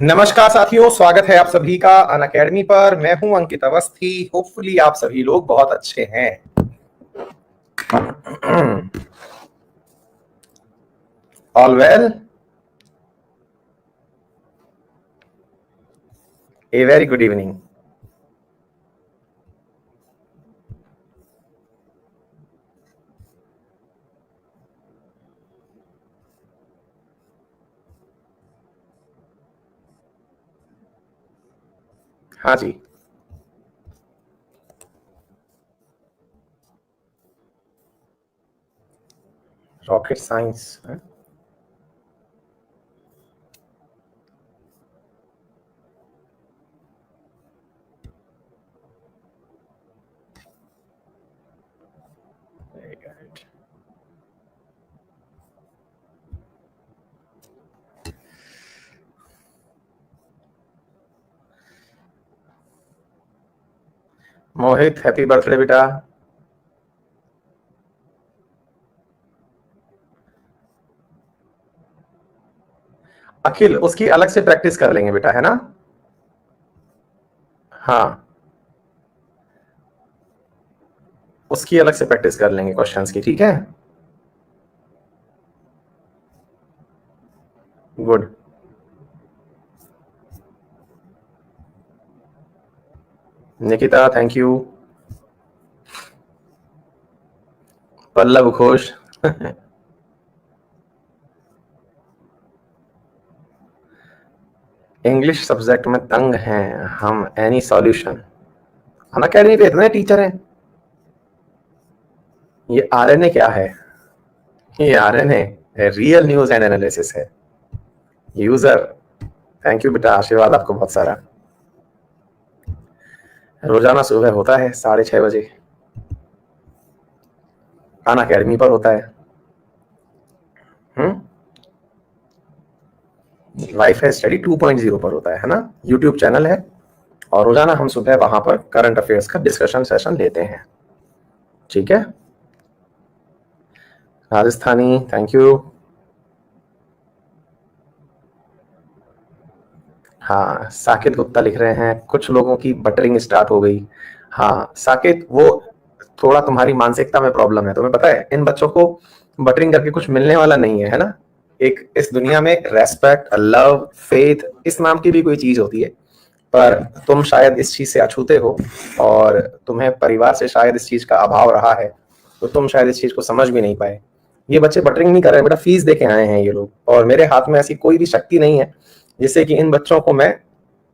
नमस्कार साथियों, स्वागत है आप सभी का अनअकैडमी पर। मैं हूं अंकित अवस्थी। होपफुली आप सभी लोग बहुत अच्छे हैं। All well, a very good evening. हाँ जी, रॉकेट साइंस। मोहित, हैप्पी बर्थडे बेटा। अखिल, उसकी अलग से प्रैक्टिस कर लेंगे बेटा, है ना? हाँ, उसकी अलग से प्रैक्टिस कर लेंगे क्वेश्चंस की, ठीक है? Good. Nikita, thank you. Pallav Ghosh. English subject में तंग हैं हम। Any solution? अनअकैडमी पे इतने टीचर हैं। ये आरएनए क्या है? ये RNA real news and analysis है। यूजर, थैंक यू बेटा, आशीर्वाद आपको बहुत सारा। रोजाना सुबह होता है 6:30 बजे। अनअकैडमी पर होता है। लाइफ है स्टडी 2.0 पर होता है ना? यूट्यूब चैनल है और रोजाना हम सुबह वहां पर करंट अफेयर्स का डिस्कशन सेशन लेते हैं, ठीक है? Rajasthani, thank you. हाँ, साकिब गुप्ता लिख रहे हैं कुछ लोगों की बटरिंग स्टार्ट हो गई। हाँ साकिब, वो थोड़ा तुम्हारी मानसिकता में प्रॉब्लम है। तुम्हें पता है इन बच्चों को बटरिंग करके कुछ मिलने वाला नहीं है ना? एक इस दुनिया में रेस्पेक्ट, लव, फेथ, इस नाम की भी कोई चीज होती है, पर तुम शायद इस चीज से अछूते हो और तुम्हें परिवार से शायद इस चीज का अभाव रहा है, तो तुम शायद इस चीज को समझ भी नहीं पाए। ये बच्चे बटरिंग नहीं कर रहे बेटा, फीस दे के आए हैं ये लोग, और मेरे हाथ में ऐसी कोई भी शक्ति नहीं है जिससे कि इन बच्चों को मैं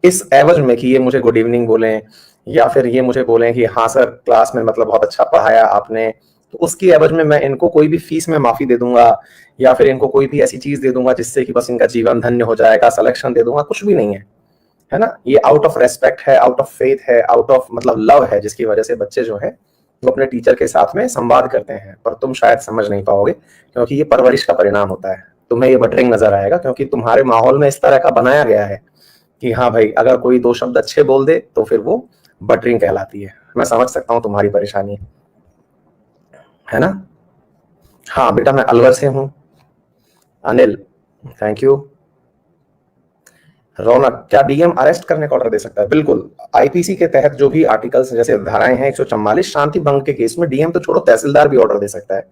इस एवज में कि ये मुझे गुड इवनिंग बोलें या फिर ये मुझे बोलें कि हाँ सर क्लास में मतलब बहुत अच्छा पढ़ाया आपने, तो उसकी एवज में मैं इनको कोई भी फीस में माफी दे दूंगा या फिर इनको कोई भी ऐसी चीज दे दूंगा जिससे कि बस इनका जीवन धन्य हो जाएगा, सिलेक्शन दे दूंगा, कुछ भी नहीं है ना? ये आउट ऑफ रेस्पेक्ट है, आउट ऑफ फेथ है, आउट ऑफ मतलब लव है, जिसकी वजह से बच्चे जो है वो अपने टीचर के साथ में संवाद करते हैं। पर तुम शायद समझ नहीं पाओगे क्योंकि ये परवरिश का परिणाम होता है। तुम्हें ये बटरिंग नजर आएगा क्योंकि तुम्हारे माहौल में इस तरह का बनाया गया है कि हाँ भाई, अगर कोई दो शब्द अच्छे बोल दे तो फिर वो बटरिंग कहलाती है। मैं समझ सकता हूँ तुम्हारी परेशानी, है ना? हाँ बेटा, मैं अलवर से हूँ। Anil, thank you. रौनक, क्या डीएम अरेस्ट करने का ऑर्डर दे सकता है? बिल्कुल, आईपीसी के तहत जो भी आर्टिकल्स जैसे धाराएं हैं 144 शांति भंग के केस में डीएम तो छोड़ो, तहसीलदार भी ऑर्डर दे सकता है,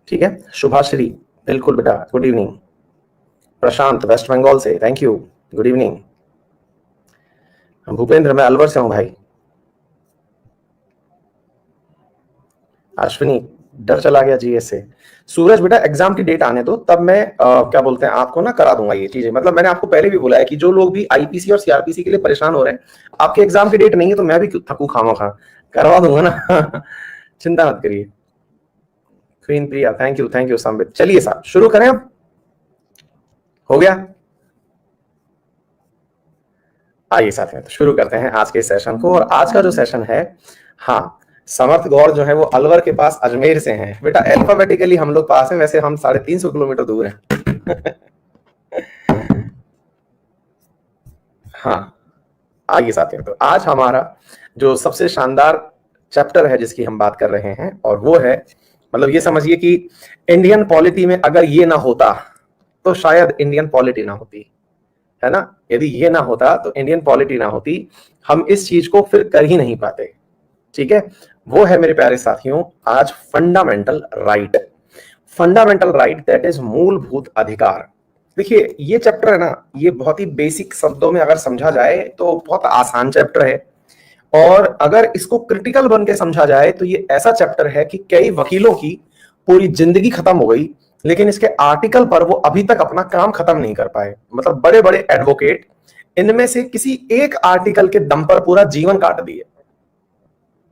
ठीक है? शुभाश्री, बिल्कुल बेटा, गुड इवनिंग। प्रशांत, वेस्ट बंगाल से, thank you, good evening. Bhupendra, मैं अलवर से हूं भाई। अश्विनी, डर चला गया जीएस से। सूरज बेटा, एग्जाम की डेट आने दो, तब मैं क्या बोलते हैं आपको ना करा दूंगा ये चीजें। मतलब मैंने आपको पहले भी बोला है कि जो लोग भी आईपीसी और सीआरपीसी के लिए परेशान हो रहे हैं, आपके एग्जाम की डेट नहीं है तो मैं भी क्यों थकू खामा खा, करवा दूंगा ना। चिंता मत करिए। Queen Priya, thank you Sambit. चलिए साहब शुरू करें अब। हो गया? आइए साथियों, तो शुरू करते हैं आज के सेशन को। और आज का जो सेशन है, हाँ, समर्थ गौर जो है वो अलवर के पास अजमेर से हैं बेटा। अल्फाबेटिकली हम लोग पास हैं, वैसे हम 350 किलोमीटर दूर हैं। हाँ, आइए साथियों, तो आज हमारा जो सबसे शानदार चैप्टर है जिसकी हम बात कर रहे हैं, और वो है, मतलब ये समझिए कि इंडियन पॉलिटी में अगर ये ना होता तो शायद इंडियन पॉलिटी ना होती। है ना। यदि ये ना होता तो इंडियन पॉलिटी ना होती, हम इस चीज को फिर कर ही नहीं पाते। ठीक है, वो है मेरे प्यारे साथियों आज fundamental right. Fundamental right that is मूलभूत अधिकार। देखिए ये चैप्टर है ना, ये बहुत ही बेसिक शब्दों में अगर समझा जाए तो बहुत आसान चैप्टर है, और अगर इसको क्रिटिकल बन के समझा जाए तो ये ऐसा चैप्टर है कि कई वकीलों की पूरी जिंदगी खत्म हो गई, लेकिन इसके आर्टिकल पर वो अभी तक अपना काम खत्म नहीं कर पाए। मतलब बड़े बड़े एडवोकेट इनमें से किसी एक आर्टिकल के दम पर पूरा जीवन काट दिए।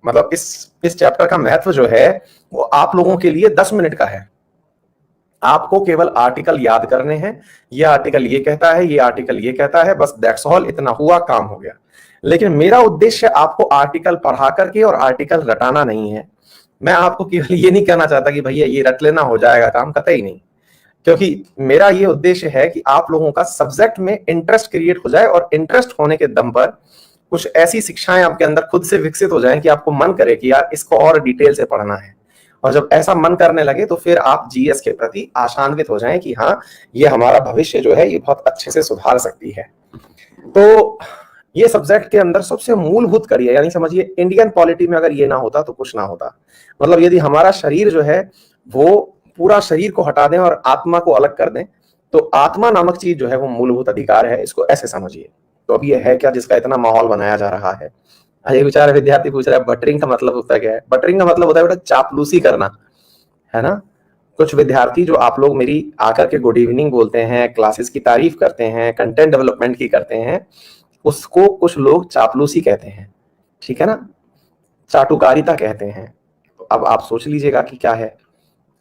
मतलब इस चैप्टर का महत्व जो है वो आप लोगों के लिए 10 मिनट का है। आपको केवल आर्टिकल याद करने हैं, ये आर्टिकल ये कहता है, ये आर्टिकल ये कहता है, बस दैट्स ऑल, इतना हुआ, काम हो गया। लेकिन मेरा उद्देश्य आपको आर्टिकल पढ़ा करके और आर्टिकल रटाना नहीं है। मैं आपको केवल ये नहीं कहना चाहता कि भैया ये रट लेना हो जाएगा काम, कतई नहीं। क्योंकि मेरा ये उद्देश्य है कि आप लोगों का सब्जेक्ट में इंटरेस्ट क्रिएट हो जाए, और इंटरेस्ट होने के दम पर कुछ ऐसी शिक्षाएं आपके अंदर खुद से विकसित हो जाएं कि आपको मन करे कि यार इसको और डिटेल से पढ़ना है। और जब ऐसा मन करने लगे तो फिर आप जीएस के प्रति आशान्वित हो जाएं कि हाँ, ये हमारा भविष्य जो है ये बहुत अच्छे से सुधार सकती है। तो ये सब्जेक्ट के अंदर सबसे मूलभूत कड़ी है, यानी समझिए इंडियन पॉलिटी में अगर ये ना होता तो कुछ ना होता। मतलब यदि हमारा शरीर जो है वो पूरा शरीर को हटा दें और आत्मा को अलग कर दें, तो आत्मा नामक चीज जो है वो मूलभूत अधिकार है, इसको ऐसे समझिए। तो अब ये है क्या जिसका इतना माहौल बनाया जा रहा है। एक बेचारा विद्यार्थी पूछ रहा है बटरिंग का मतलब होता क्या है। बटरिंग का मतलब होता है बेटा चापलूसी करना, है ना। कुछ विद्यार्थी जो आप लोग मेरी आकर के गुड इवनिंग बोलते हैं, क्लासेस की तारीफ करते हैं, कंटेंट डेवलपमेंट की करते हैं, उसको कुछ लोग चापलूसी कहते हैं, ठीक है ना, चाटुकारिता कहते हैं। तो अब आप सोच लीजिएगा कि क्या है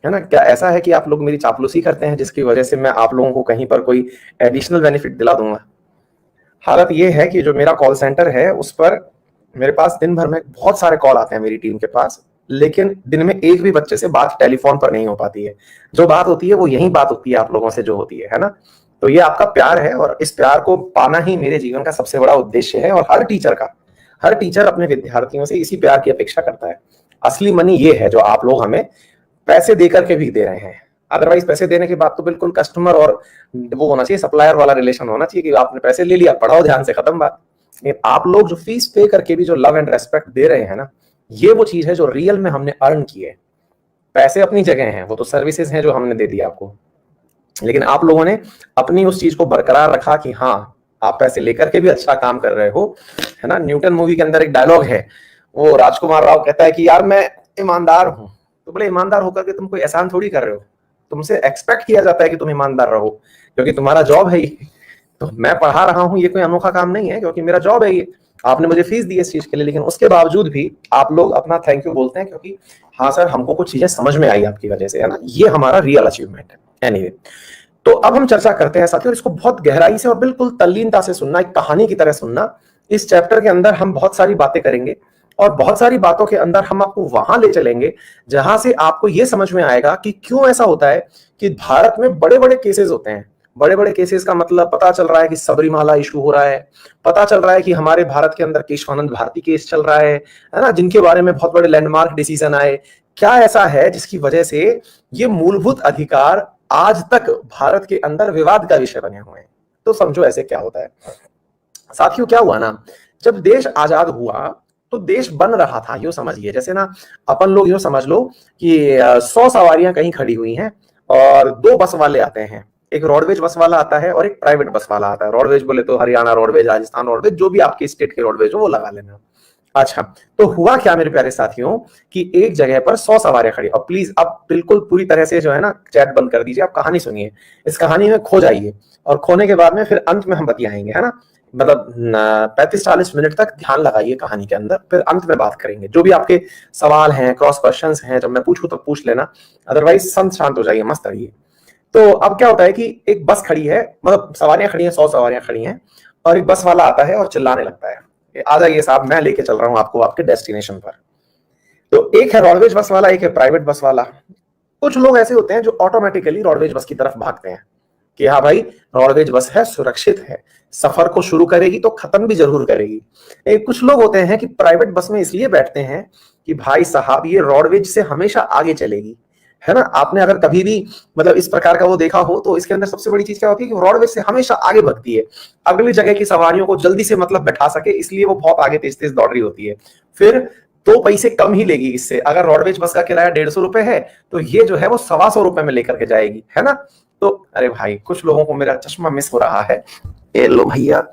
ना। क्या ऐसा है कि आप लोग मेरी चापलूसी करते हैं जिसकी वजह से मैं आप लोगों को कहीं पर कोई एडिशनल बेनिफिट दिला दूंगा। हालत ये है कि जो मेरा कॉल सेंटर है उस पर मेरे पास दिन भर में बहुत सारे कॉल आते हैं मेरी टीम के पास, लेकिन दिन में एक भी बच्चे से बात टेलीफोन पर नहीं हो पाती है। जो बात होती है वो यही बात होती है आप लोगों से जो होती है ना। तो ये आपका प्यार है, और इस प्यार को पाना ही मेरे जीवन का सबसे बड़ा उद्देश्य है। और हर टीचर अपने विद्यार्थियों से इसी प्यार की अपेक्षा करता है। असली मनी ये है जो आप लोग हमें पैसे देकर के भी दे रहे हैं। अदरवाइज पैसे देने के बाद तो बिल्कुल कस्टमर और वो होना चाहिए, सप्लायर वाला रिलेशन होना चाहिए कि आपने पैसे ले लिया, पढ़ाओ ध्यान से, खत्म बात। लेकिन आप लोग जो फीस पे करके भी जो लव एंड रेस्पेक्ट दे रहे हैं ना, ये वो चीज है जो रियल में हमने अर्न की है। पैसे अपनी जगह हैं, वो तो सर्विसेज हैं जो हमने दे दी आपको, लेकिन आप लोगों ने अपनी उस चीज को बरकरार रखा कि हाँ आप पैसे लेकर के भी अच्छा काम कर रहे हो, है ना। न्यूटन मूवी के अंदर एक डायलॉग है, वो राजकुमार राव कहता है कि यार मैं ईमानदार हूं। तो बोले ईमानदार होकर के तुम कोई एहसान थोड़ी कर रहे हो, तुमसे एक्सपेक्ट किया जाता है कि तुम ईमानदार रहो, क्योंकि तुम्हारा जॉब है ये। तो मैं पढ़ा रहा हूँ, ये कोई अनोखा काम नहीं है, क्योंकि मेरा जॉब है ये। आपने मुझे फीस दी इस चीज के लिए, लेकिन उसके बावजूद भी आप लोग अपना थैंक यू बोलते हैं, क्योंकि हाँ सर हमको कुछ चीजें समझ में आई आपकी वजह से, है ना। ये हमारा रियल अचीवमेंट है। एनीवे, तो अब हम चर्चा करते हैं साथियों, इसको बहुत गहराई से और बिल्कुल तल्लीनता से सुनना, एक कहानी की तरह सुनना। इस चैप्टर के अंदर हम बहुत सारी बातें करेंगे, और बहुत सारी बातों के अंदर हम आपको वहां ले चलेंगे जहां से आपको यह समझ में आएगा कि क्यों ऐसा होता है कि भारत में बड़े बड़े केसेस होते हैं। बड़े बड़े केसेस का मतलब पता चल रहा है कि सबरीमाला इशू हो रहा है, पता चल रहा है कि हमारे भारत के अंदर केशवानंद भारती केस चल रहा है ना, जिनके बारे में बहुत बड़े लैंडमार्क डिसीजन आए। क्या ऐसा है जिसकी वजह से ये मूलभूत अधिकार आज तक भारत के अंदर विवाद का विषय बने हुए हैं। तो समझो ऐसे क्या होता है साथियों। क्या हुआ ना, जब देश आजाद हुआ तो देश बन रहा था, यूं समझिए जैसे ना अपन लोग यूं समझ लो कि 100 सवारियां कहीं खड़ी हुई हैं और 2 बस वाले आते हैं, एक रोडवेज बस वाला आता है और एक प्राइवेट बस वाला आता है। रोडवेज बोले तो हरियाणा रोडवेज, राजस्थान रोडवेज, जो भी आपके स्टेट के रोडवेज हो वो लगा लेना। अच्छा, तो हुआ क्या मेरे प्यारे साथियों कि एक जगह पर 100 सवारियां खड़ी। और प्लीज आप बिल्कुल पूरी तरह से जो है ना चैट बंद कर दीजिए, आप कहानी सुनिए, इस कहानी में खो जाइए, और खोने के बाद में फिर अंत में हम बतियाएंगे, है ना। मतलब 35-40 मिनट तक ध्यान लगाइए कहानी के अंदर, फिर अंत में बात करेंगे। जो भी आपके सवाल हैं, क्रॉस क्वेश्चंस हैं, जब मैं पूछूं तो पूछ लेना, अदरवाइज शांत हो जाइए, मस्त रहिए। तो अब क्या होता है कि एक बस खड़ी है, मतलब सवारियां खड़ी हैं, 100 सवारियां खड़ी हैं, और एक बस वाला आता है और चिल्लाने लगता है, आ जाइए साहब, मैं लेके चल रहा हूं आपको आपके डेस्टिनेशन पर। तो एक है रोडवेज बस वाला, एक है प्राइवेट बस वाला। कुछ लोग ऐसे होते हैं जो ऑटोमेटिकली रोडवेज बस की तरफ भागते हैं कि हाँ भाई रोडवेज बस है, सुरक्षित है, सफर को शुरू करेगी तो खत्म भी जरूर करेगी। कुछ लोग होते हैं कि प्राइवेट बस में इसलिए बैठते हैं कि भाई साहब ये रोडवेज से हमेशा आगे चलेगी, है ना। आपने अगर कभी भी मतलब इस प्रकार का वो देखा हो तो इसके अंदर सबसे बड़ी चीज क्या होती है कि रोडवेज से हमेशा आगे भगती है, अगली जगह की सवारियों को जल्दी से मतलब बैठा सके, इसलिए वो बहुत आगे तेज तेज दौड़ रही होती है। फिर 2 पैसे कम ही लेगी इससे। अगर रोडवेज बस का किराया 150 रुपए है तो ये जो है वो 125 रुपए में लेकर के जाएगी, है ना। तो अरे भाई कुछ लोगों को मेरा चश्मा मिस हो रहा है, ये लो भैया,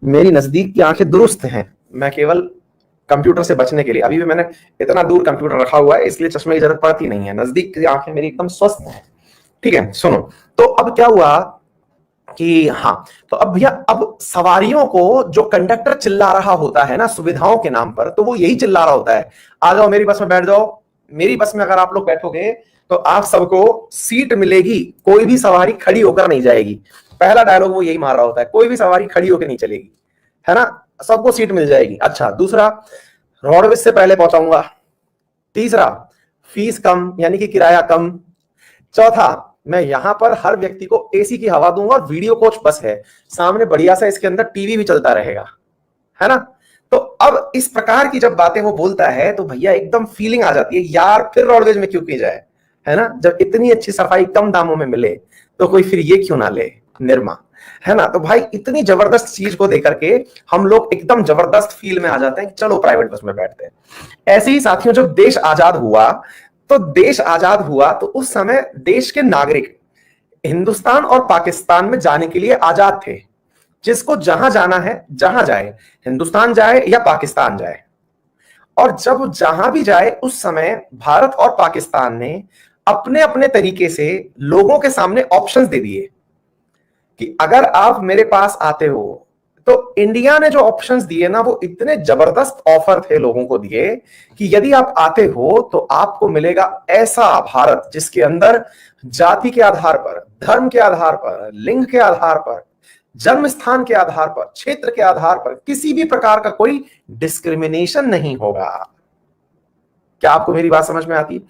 मेरी नजदीक की आंखें दुरुस्त हैं, मैं केवल कंप्यूटर से बचने के लिए, अभी भी मैंने इतना दूर कंप्यूटर रखा हुआ है इसलिए चश्मे की जरूरत पड़ती नहीं है, नजदीक की आंखें मेरी एकदम स्वस्थ हैं। ठीक है, सुनो। तो अब क्या हुआ कि हाँ, तो अब भैया अब सवारियों को जो कंडक्टर चिल्ला रहा होता है ना सुविधाओं के नाम पर, तो वो यही चिल्ला रहा होता है, आ जाओ मेरी बस में बैठ जाओ। मेरी बस में अगर आप लोग बैठोगे तो आप सबको सीट मिलेगी, कोई भी सवारी खड़ी होकर नहीं जाएगी। पहला डायलॉग वो यही मार रहा होता है, कोई भी सवारी खड़ी होकर नहीं चलेगी, है ना, सबको सीट मिल जाएगी। अच्छा, दूसरा, रोडवेज से पहले पहुंचाऊंगा। तीसरा, फीस कम यानी कि किराया कम। चौथा, मैं यहां पर हर व्यक्ति को एसी की हवा दूंगा और वीडियो कोच बस है, सामने बढ़िया सा इसके अंदर टीवी भी चलता रहेगा, है ना। तो अब इस प्रकार की जब बातें वो बोलता है तो भैया एकदम फीलिंग आ जाती है, यार फिर रोडवेज में क्यों की जाए, है ना, जब इतनी अच्छी सफाई कम दामों में मिले तो कोई फिर ये क्यों ना ले, निर्मा, है ना। तो भाई इतनी जबरदस्त चीज को देकर के हम लोग एकदम जबरदस्त फील में आ जाते हैं कि चलो प्राइवेट बस में बैठते हैं। ऐसे ही साथियों, जब देश आजाद हुआ तो उस समय देश के नागरिक हिंदुस्तान और पाकिस्तान में जाने के लिए आजाद थे। जिसको जहां जाना है जहां जाए, हिंदुस्तान जाए या पाकिस्तान जाए। और जब जहां भी जाए उस समय भारत और पाकिस्तान ने अपने अपने तरीके से लोगों के सामने ऑप्शंस दे दिए कि अगर आप मेरे पास आते हो, तो इंडिया ने जो ऑप्शंस दिए ना वो इतने जबरदस्त ऑफर थे लोगों को दिए कि यदि आप आते हो तो आपको मिलेगा ऐसा भारत जिसके अंदर जाति के आधार पर, धर्म के आधार पर, लिंग के आधार पर, जन्म स्थान के आधार पर, क्षेत्र के आधार पर किसी भी प्रकार का कोई डिस्क्रिमिनेशन नहीं होगा। क्या आपको मेरी बात समझ में आती है?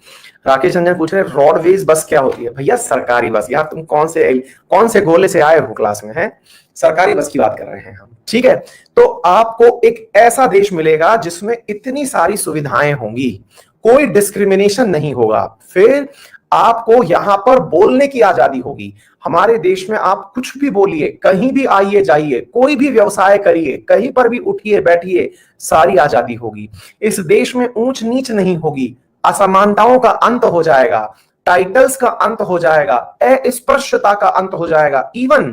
राकेश रंजन पूछ रहे रोडवेज बस क्या होती है? भैया सरकारी बस। यार तुम कौन से गोले से आए हो क्लास में, है सरकारी बस की बात कर रहे हैं हम, ठीक है। तो आपको एक ऐसा देश मिलेगा जिसमें इतनी सारी सुविधाएं होंगी, कोई डिस्क्रिमिनेशन नहीं होगा। फिर आपको यहां पर बोलने की आजादी होगी। हमारे देश में आप कुछ भी बोलिए, कहीं भी आइए जाइए, कोई भी व्यवसाय करिए, कहीं पर भी उठिए बैठिए, सारी आजादी होगी। इस देश में ऊंच नीच नहीं होगी, असमानताओं का अंत हो जाएगा, टाइटल्स का अंत हो जाएगा, अस्पृश्यता का अंत हो जाएगा। इवन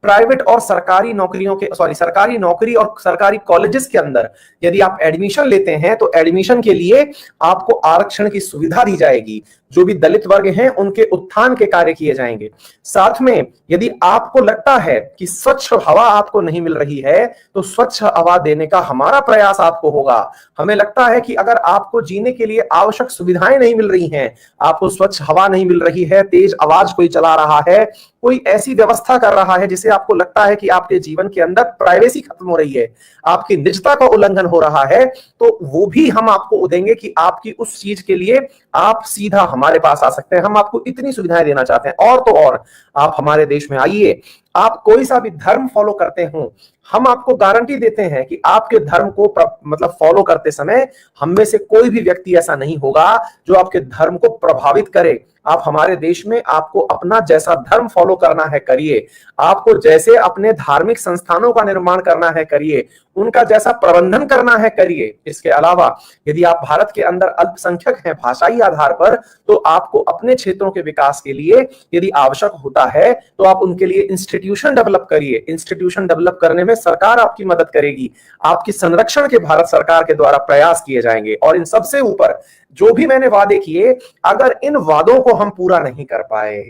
प्राइवेट और सरकारी नौकरियों के सरकारी नौकरी और सरकारी कॉलेजेस के अंदर यदि आप एडमिशन लेते हैं तो एडमिशन के लिए आपको आरक्षण की सुविधा दी जाएगी। जो भी दलित वर्ग हैं उनके उत्थान के कार्य किए जाएंगे। साथ में यदि आपको लगता है कि स्वच्छ हवा आपको नहीं मिल रही है तो स्वच्छ हवा देने का हमारा प्रयास आपको होगा। हमें लगता है कि अगर आपको जीने के लिए आवश्यक सुविधाएं नहीं मिल रही हैं, आपको स्वच्छ हवा नहीं मिल रही है, तेज आवाज कोई चला रहा है, कोई ऐसी व्यवस्था कर रहा है जिसे आपको लगता है कि आपके जीवन के अंदर प्राइवेसी खत्म हो रही है, आपकी निजता का उल्लंघन हो रहा है, तो वो भी हम आपको देंगे कि आपकी उस चीज के लिए आप सीधा हमारे पास आ सकते हैं। हम आपको इतनी सुविधाएं देना चाहते हैं। और तो और आप हमारे देश में आइए, आप कोई सा भी धर्म फॉलो करते हो, हम आपको गारंटी देते हैं कि आपके धर्म को मतलब फॉलो करते समय हम में से कोई भी व्यक्ति ऐसा नहीं होगा जो आपके धर्म को प्रभावित करे। आप हमारे देश में आपको अपना जैसा धर्म फॉलो करना है करिए, आपको जैसे अपने धार्मिक संस्थानों का निर्माण करना है करिए, उनका जैसा प्रबंधन करना है करिए। इसके अलावा यदि आप भारत के अंदर अल्पसंख्यक हैं भाषाई आधार पर, तो आपको अपने क्षेत्रों के विकास के लिए यदि आवश्यक होता है तो आप उनके लिए इंस्टीट्यूशन डेवलप करिए। इंस्टीट्यूशन डेवलप करने में सरकार आपकी मदद करेगी, आपकी संरक्षण के भारत सरकार के द्वारा प्रयास किए जाएंगे। और इन सबसे ऊपर जो भी मैंने वादे किए, अगर इन वादों को हम पूरा नहीं कर पाए,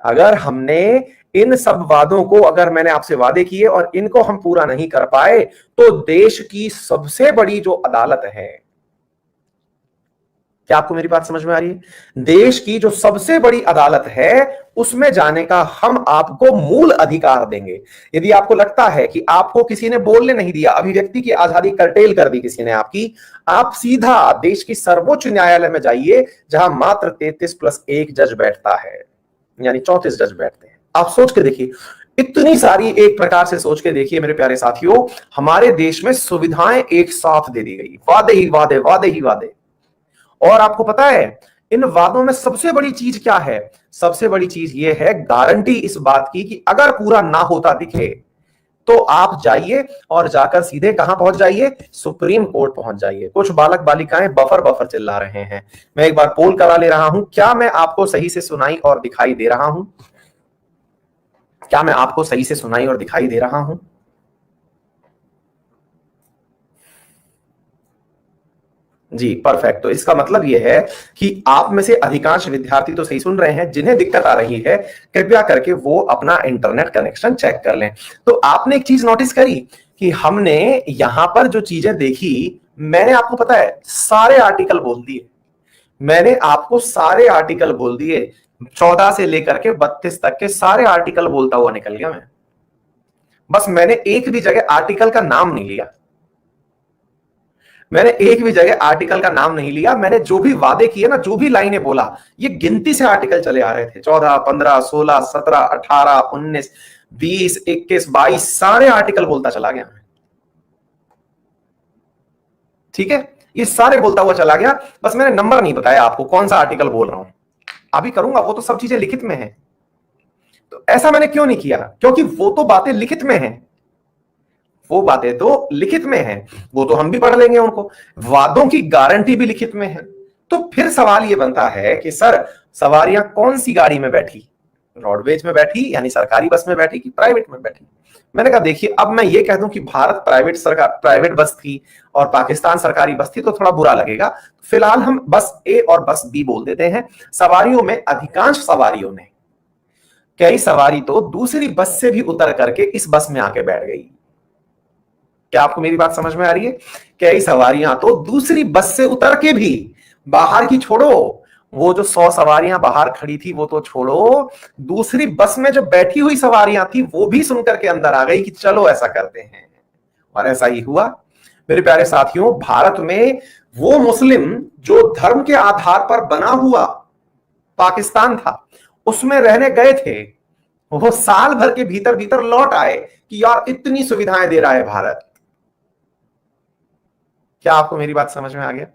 अगर हमने इन सब वादों को, अगर मैंने आपसे वादे किए और इनको हम पूरा नहीं कर पाए, तो देश की सबसे बड़ी जो अदालत है, क्या आपको मेरी बात समझ में आ रही है? देश की जो सबसे बड़ी अदालत है उसमें जाने का हम आपको मूल अधिकार देंगे। यदि आपको लगता है कि आपको किसी ने बोलने नहीं दिया, अभिव्यक्ति की आजादी कर्टेल कर दी किसी ने आपकी, आप सीधा देश की सर्वोच्च न्यायालय में जाइए जहां मात्र 33+1 जज बैठता है, यानी 34 जज बैठते हैं। आप सोच के देखिए, इतनी सारी, एक प्रकार से सोच के देखिए मेरे प्यारे साथियों, हमारे देश में सुविधाएं एक साथ दे दी गई, वादे ही वादे, वादे ही वादे। और आपको पता है इन वादों में सबसे बड़ी चीज क्या है? सबसे बड़ी चीज ये है गारंटी इस बात की कि अगर पूरा ना होता दिखे तो आप जाइए और जाकर सीधे कहां पहुंच जाइए? सुप्रीम कोर्ट पहुंच जाइए। कुछ बालक बालिकाएं बफर बफर चिल्ला रहे हैं। मैं एक बार पोल करा ले रहा हूं, क्या मैं आपको सही से सुनाई और दिखाई दे रहा हूं? क्या मैं आपको सही से सुनाई और दिखाई दे रहा हूं? जी परफेक्ट। तो इसका मतलब यह है कि आप में से अधिकांश विद्यार्थी तो सही सुन रहे हैं। जिन्हें दिक्कत आ रही है कृपया करके वो अपना इंटरनेट कनेक्शन चेक कर लें। तो आपने एक चीज नोटिस करी कि हमने यहां पर जो चीजें देखी, मैंने आपको पता है सारे आर्टिकल बोल दिए। मैंने आपको सारे आर्टिकल बोल दिए, 14 से लेकर के 32 तक के सारे आर्टिकल बोलता हुआ निकल गया मैं। बस मैंने एक भी जगह आर्टिकल का नाम नहीं लिया। मैंने एक भी जगह आर्टिकल का नाम नहीं लिया। मैंने जो भी वादे किए ना, जो भी लाइनें बोला, ये गिनती से आर्टिकल चले आ रहे थे। 14, 15, 16, 17, 18, 19, 20, 21, 22 सारे आर्टिकल बोलता चला गया। ठीक है, ये सारे बोलता हुआ चला गया। बस मैंने नंबर नहीं बताया आपको कौन सा आर्टिकल बोल रहा हूं। अभी करूंगा, वो तो सब चीजें लिखित में है। तो ऐसा मैंने क्यों नहीं किया? क्योंकि वो तो बातें लिखित में है। वो बातें तो लिखित में है, वो तो हम भी पढ़ लेंगे उनको। वादों की गारंटी भी लिखित में है। तो फिर सवाल ये बनता है कि सर सवारियां कौन सी गाड़ी में बैठी? रोडवेज में बैठी यानी सरकारी बस में बैठी कि प्राइवेट में बैठी? मैंने कहा देखिए, अब मैं ये कह दूं कि भारत प्राइवेट बस थी और पाकिस्तान सरकारी बस थी तो थोड़ा बुरा लगेगा। फिलहाल हम बस ए और बस बी बोल देते हैं। सवारियों में अधिकांश सवारियों ने, कई सवारी तो दूसरी बस से भी उतर करके इस बस में आके बैठ गई। क्या आपको मेरी बात समझ में आ रही है? कई सवारियां तो दूसरी बस से उतर के भी, बाहर की छोड़ो, वो जो 100 सवारियां बाहर खड़ी थी वो तो छोड़ो, दूसरी बस में जो बैठी हुई सवारियां थी वो भी सुनकर के अंदर आ गई कि चलो ऐसा करते हैं। और ऐसा ही हुआ। मेरे प्यारे साथियों, भारत में वो मुस्लिम जो धर्म के आधार पर बना हुआ पाकिस्तान था, उसमें रहने गए थे, वो साल भर के भीतर भीतर लौट आए कि यार इतनी सुविधाएं दे रहा है भारत। क्या आपको मेरी बात समझ में आ गया?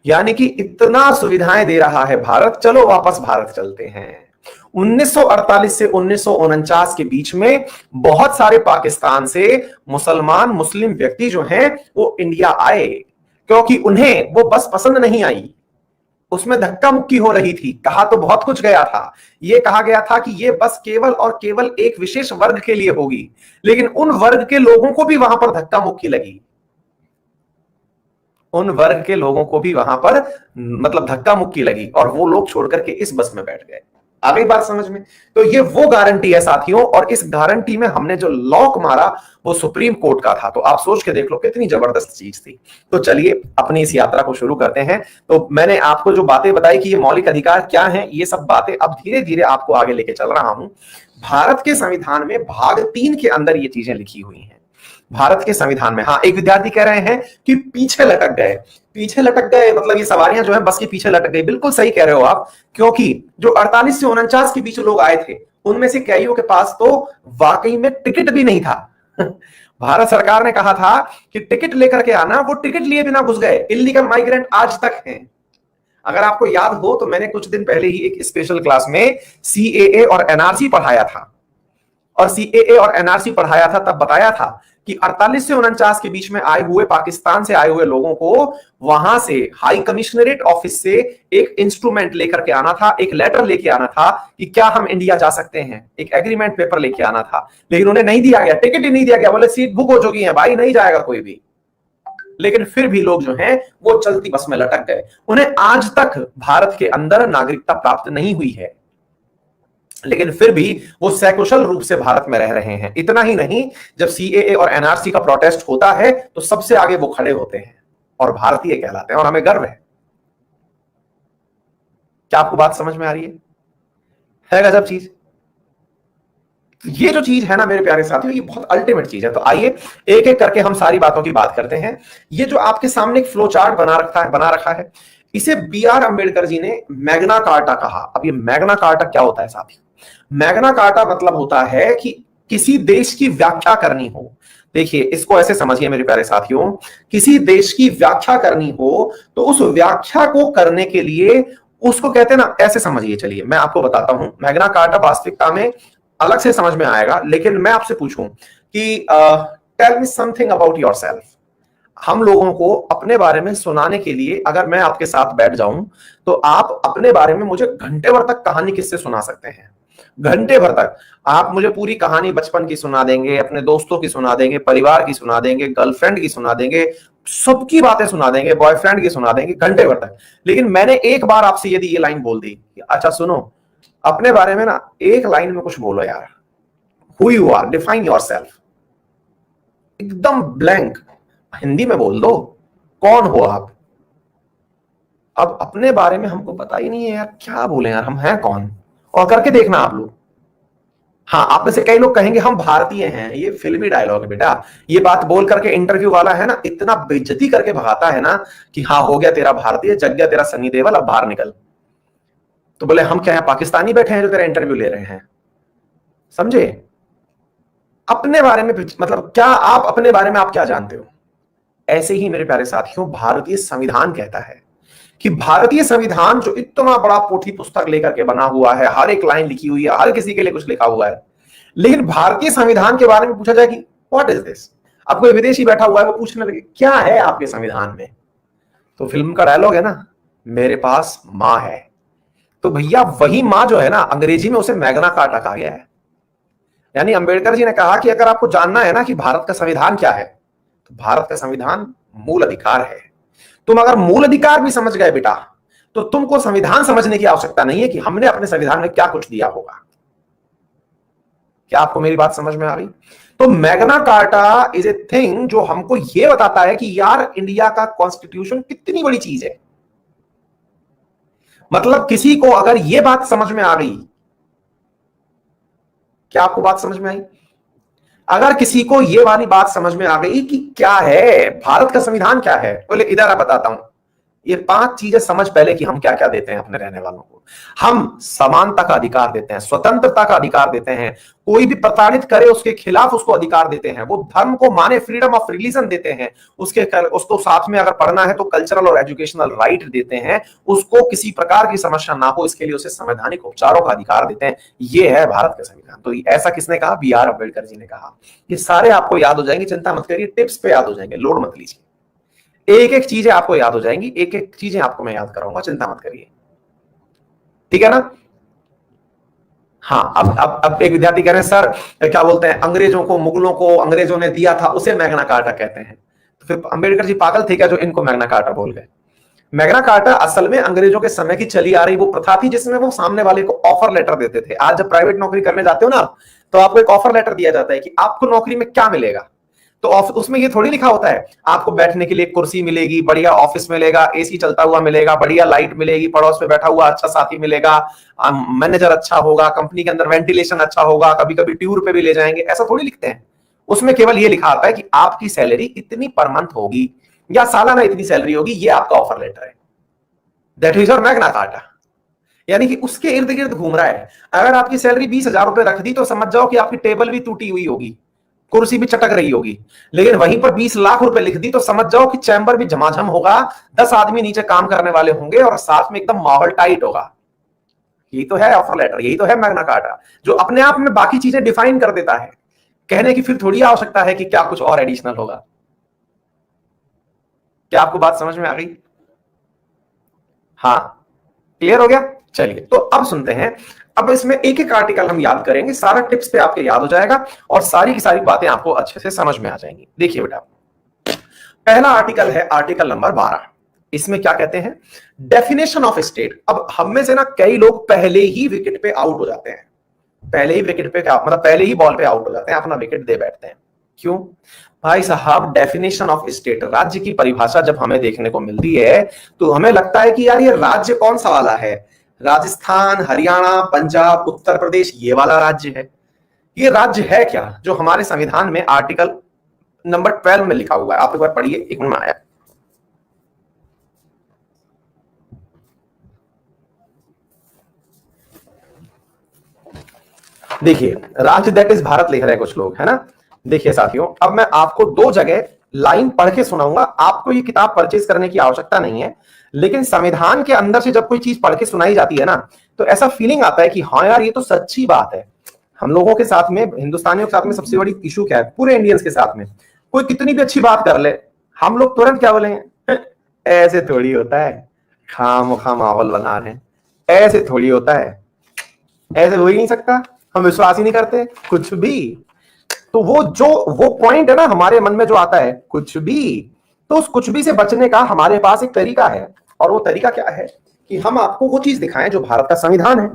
यानी कि इतना सुविधाएं दे रहा है भारत, चलो वापस भारत चलते हैं। 1948 से 1949 के बीच में बहुत सारे पाकिस्तान से मुसलमान मुस्लिम व्यक्ति जो हैं वो इंडिया आए, क्योंकि उन्हें वो बस पसंद नहीं आई। उसमें धक्का मुक्की हो रही थी। कहा तो बहुत कुछ गया था। यह कहा गया था कि यह बस केवल और केवल एक विशेष वर्ग के लिए होगी, लेकिन उन वर्ग के लोगों को भी वहां पर धक्का मुक्की लगी। उन वर्ग के लोगों को भी वहां पर मतलब धक्का मुक्की लगी और वो लोग छोड़ करके इस बस में बैठ गए। आ गई बात समझ में? तो ये वो गारंटी है साथियों, और इस गारंटी में हमने जो लॉक मारा वो सुप्रीम कोर्ट का था। तो आप सोच के देख लो कितनी जबरदस्त चीज थी। तो चलिए अपनी इस यात्रा को शुरू करते हैं। तो मैंने आपको जो बातें बताई कि ये मौलिक अधिकार क्या हैं, ये सब बातें अब धीरे धीरे आपको आगे लेके चल रहा हूं। भारत के संविधान में भाग 3 के अंदर ये चीजें लिखी हुई हैं। भारत के संविधान में, हाँ, एक विद्यार्थी कह रहे हैं कि पीछे लटक गए। पीछे लटक गए मतलब ये सवारियां जो है बस के पीछे लटक गई। बिल्कुल सही कह रहे हो आप, क्योंकि जो 48 से 49 के बीच लोग आए थे उनमें से कईयों के पास तो वाकई में टिकट भी नहीं था। भारत सरकार ने कहा था कि टिकट लेकर के आना, वो टिकट लिए बिना घुस गए। इल्लीगल माइग्रेंट आज तक हैं। अगर आपको याद हो तो मैंने कुछ दिन पहले ही एक स्पेशल क्लास में सीएए और एनआरसी पढ़ाया था, और सीएए और एनआरसी पढ़ाया था तब बताया था कि 48 से 49 के बीच में आए हुए पाकिस्तान से आए हुए लोगों को वहां से हाई कमिश्नरेट ऑफिस से एक इंस्ट्रूमेंट लेकर के आना था, एक लेटर लेके आना था कि क्या हम इंडिया जा सकते हैं। एक एग्रीमेंट पेपर लेके आना था, लेकिन उन्हें नहीं दिया गया, टिकट ही नहीं दिया गया। बोले सीट बुक हो चुकी है भाई, नहीं जाएगा कोई भी। लेकिन फिर भी लोग जो हैं वो चलती बस में लटक गए। उन्हें आज तक भारत के अंदर नागरिकता प्राप्त नहीं हुई है, लेकिन फिर भी वो सकुशल रूप से भारत में रह रहे हैं। इतना ही नहीं, जब सीएए और एनआरसी का प्रोटेस्ट होता है तो सबसे आगे वो खड़े होते हैं और भारतीय कहलाते हैं, और हमें गर्व है। क्या आपको बात समझ में आ रही है गजब चीज? ये जो चीज है ना मेरे प्यारे साथियों, ये बहुत अल्टीमेट चीज है। तो आइए एक एक करके हम सारी बातों की बात करते हैं। ये जो आपके सामने एक फ्लो चार्ट बना रखा है, इसे बीआर अंबेडकर जी ने मैग्ना कार्टा कहा। अब ये मैग्ना कार्टा क्या होता है साथियों? मैग्ना कार्टा मतलब होता है कि किसी देश की व्याख्या करनी हो। देखिए इसको ऐसे समझिए मेरे प्यारे साथियों, किसी देश की व्याख्या करनी हो तो उस व्याख्या को करने के लिए उसको कहते हैं ना, ऐसे समझिए। चलिए मैं आपको बताता हूं, मैग्ना कार्टा वास्तविकता में अलग से समझ में आएगा, लेकिन मैं आपसे पूछूं कि tell me something about yourself. हम लोगों को अपने बारे में सुनाने के लिए अगर मैं आपके साथ बैठ जाऊं तो आप अपने बारे में मुझे घंटे भर तक कहानी किससे सुना सकते हैं? घंटे भर तक आप मुझे पूरी कहानी बचपन की सुना देंगे, अपने दोस्तों की सुना देंगे, परिवार की सुना देंगे, गर्लफ्रेंड की सुना देंगे, सबकी बातें सुना देंगे, बॉयफ्रेंड की सुना देंगे, घंटे भर तक। लेकिन मैंने एक बार आपसे यदि ये लाइन बोल दी कि अच्छा सुनो, अपने बारे में ना एक लाइन में कुछ बोलो यार, who are you, define yourself, एकदम ब्लैंक हिंदी में बोल दो, कौन हो आप? अब अपने बारे में हमको पता ही नहीं है यार, क्या बोले यार, हम हैं कौन? और करके देखना आप लोग। हाँ, आप में से कई लोग कहेंगे हम भारतीय हैं, ये फिल्मी डायलॉग है बेटा। ये बात बोल करके इंटरव्यू वाला है ना इतना बेइज्जती करके भगाता है ना कि हाँ हो गया तेरा भारतीय, जग गया तेरा सनी देओल, अब बाहर निकल। तो बोले हम क्या है, पाकिस्तानी बैठे हैं जो तेरा इंटरव्यू ले रहे हैं? समझे? अपने बारे में मतलब क्या, आप अपने बारे में आप क्या जानते हो? ऐसे ही मेरे प्यारे साथियों, भारतीय संविधान कहता है कि भारतीय संविधान जो इतना बड़ा पोथी पुस्तक लेकर के बना हुआ है, हर एक लाइन लिखी हुई है, हर किसी के लिए कुछ लिखा हुआ है, लेकिन भारतीय संविधान के बारे में पूछा जाए कि व्हाट इज दिस, अब कोई विदेशी बैठा हुआ है वो पूछने लगे क्या है आपके संविधान में, तो फिल्म का डायलॉग है ना, मेरे पास मां है। तो भैया वही मां जो है ना, अंग्रेजी में उसे मैग्ना कार्टा कहा गया है। यानी अंबेडकर जी ने कहा कि अगर आपको जानना है ना कि भारत का संविधान क्या है, तो भारत का संविधान मूल अधिकार है। तुम अगर मूल अधिकार भी समझ गए बेटा, तो तुमको संविधान समझने की आवश्यकता नहीं है कि हमने अपने संविधान में क्या कुछ दिया होगा। क्या आपको मेरी बात समझ में आ गई? तो Magna carta is a thing जो हमको यह बताता है कि यार इंडिया का कॉन्स्टिट्यूशन कितनी बड़ी चीज है। मतलब किसी को अगर यह बात समझ में आ गई, क्या आपको बात समझ में आई? अगर किसी को यह वाली बात समझ में आ गई कि क्या है भारत का संविधान, क्या है, बोले इधर आप बताता हूं, ये 5 चीजें समझ पहले कि हम क्या क्या देते हैं अपने रहने वालों को। हम समानता का अधिकार देते हैं, स्वतंत्रता का अधिकार देते हैं, कोई भी प्रताड़ित करे उसके खिलाफ उसको अधिकार देते हैं, वो धर्म को माने फ्रीडम ऑफ रिलीजन देते हैं, उसको साथ में अगर पढ़ना है तो कल्चरल और एजुकेशनल राइट देते हैं, उसको किसी प्रकार की समस्या ना हो इसके लिए उसे संवैधानिक उपचारों का अधिकार देते हैं। ये है भारत का संविधान। तो ऐसा किसने कहा? बी आर अम्बेडकर जी ने कहा। ये सारे आपको याद हो जाएंगे, चिंता मत करिए, टिप्स पे याद हो जाएंगे, लोड मत लीजिए, एक एक चीजें आपको याद हो जाएंगी, एक एक चीजें आपको मैं याद कराऊंगा, चिंता मत करिए, ठीक है ना? हाँ, अब एक विद्यार्थी कह रहे हैं सर क्या बोलते हैं, अंग्रेजों को, मुगलों को अंग्रेजों ने दिया था उसे मैग्ना कार्टा कहते हैं। तो फिर अंबेडकर जी पागल थे क्या जो इनको मैग्ना कार्टा बोल गए? मैग्ना कार्टा असल में अंग्रेजों के समय की चली आ रही वो प्रथा थी जिसमें वो सामने वाले को ऑफर लेटर देते थे। आज जब प्राइवेट नौकरी करने जाते हो ना, तो आपको एक ऑफर लेटर दिया जाता है कि आपको नौकरी में क्या मिलेगा। तो उसमें ये थोड़ी लिखा होता है आपको बैठने के लिए कुर्सी मिलेगी, बढ़िया ऑफिस मिलेगा, एसी चलता हुआ मिलेगा, बढ़िया लाइट मिलेगी, पड़ोस में बैठा हुआ अच्छा साथी मिलेगा, मैनेजर अच्छा होगा, कंपनी के अंदर वेंटिलेशन अच्छा होगा, कभी कभी टूर पे भी ले जाएंगे, ऐसा थोड़ी लिखते हैं। उसमें केवल ये लिखा आता है कि आपकी सैलरी इतनी पर मंथ होगी या सालाना इतनी सैलरी होगी, ये आपका ऑफर लेटर है। That is your Magna carta. यानी कि उसके इर्द गिर्द घूम रहा है। अगर आपकी सैलरी 20,000 रुपए रख दी तो समझ जाओ कि आपकी टेबल भी टूटी हुई होगी, कुर्सी भी चटक रही होगी। लेकिन वहीं पर 20 लाख रुपए लिख दी तो समझ जाओ कि चैम्बर भी झमाझम होगा, 10 आदमी नीचे काम करने वाले होंगे और साथ में एकदम माहौल टाइट होगा। यही तो है ऑफर लेटर, यही तो है मैग्ना कार्टा, जो अपने आप में बाकी चीजें डिफाइन कर देता है। कहने की फिर थोड़ी आवश्यकता है कि क्या कुछ और एडिशनल होगा। क्या आपको बात समझ में आ गई? हाँ, क्लियर हो गया? चलिए तो अब सुनते हैं। अब इसमें एक एक आर्टिकल हम याद करेंगे, सारा टिप्स पे आपके याद हो जाएगा और सारी की सारी बातें आपको अच्छे से समझ में आ जाएंगी। देखिए बेटा, पहला आर्टिकल है आर्टिकल नंबर 12। इसमें क्या कहते हैं? Definition of state. अब हम में से ना कई लोग पहले ही विकेट पे आउट हो जाते हैं, पहले ही विकेट पे मतलब पहले ही बॉल पे आउट हो जाते हैं, अपना विकेट दे बैठते हैं। क्यों भाई साहब? डेफिनेशन ऑफ स्टेट, राज्य की परिभाषा जब हमें देखने को मिलती है तो हमें लगता है कि यार ये राज्य कौन सा वाला है? राजस्थान, हरियाणा, पंजाब, उत्तर प्रदेश, ये वाला राज्य है? ये राज्य है क्या जो हमारे संविधान में आर्टिकल नंबर 12 में लिखा हुआ है? आप एक बार पढ़िए, एक मिनट में आया। देखिए, राज्य दैट इज भारत लिख रहे हैं कुछ लोग, है ना? देखिए साथियों, अब मैं आपको 2 जगह लाइन पढ़ के सुनाऊंगा, आपको ये किताब परचेज करने की आवश्यकता नहीं है, लेकिन संविधान के अंदर से जब कोई चीज पढ़ के सुनाई जाती है ना, तो ऐसा फीलिंग आता है कि हाँ यार ये तो सच्ची बात है। हम लोगों के साथ में, हिंदुस्तानियों के साथ में सबसे बड़ी इशू क्या है, पूरे इंडियंस के साथ में, कोई कितनी भी अच्छी बात कर ले, हम लोग तुरंत क्या बोलेंगे, ऐसे थोड़ी होता है, खामखा माहौल बना रहे हैं, ऐसे थोड़ी होता है, ऐसे हो ही नहीं सकता, हम विश्वास ही नहीं करते कुछ भी। तो वो पॉइंट है ना हमारे मन में जो आता है कुछ भी, तो उस कुछ भी से बचने का हमारे पास एक तरीका है, और वो तरीका क्या है कि हम आपको वो चीज दिखाएं जो भारत का संविधान है।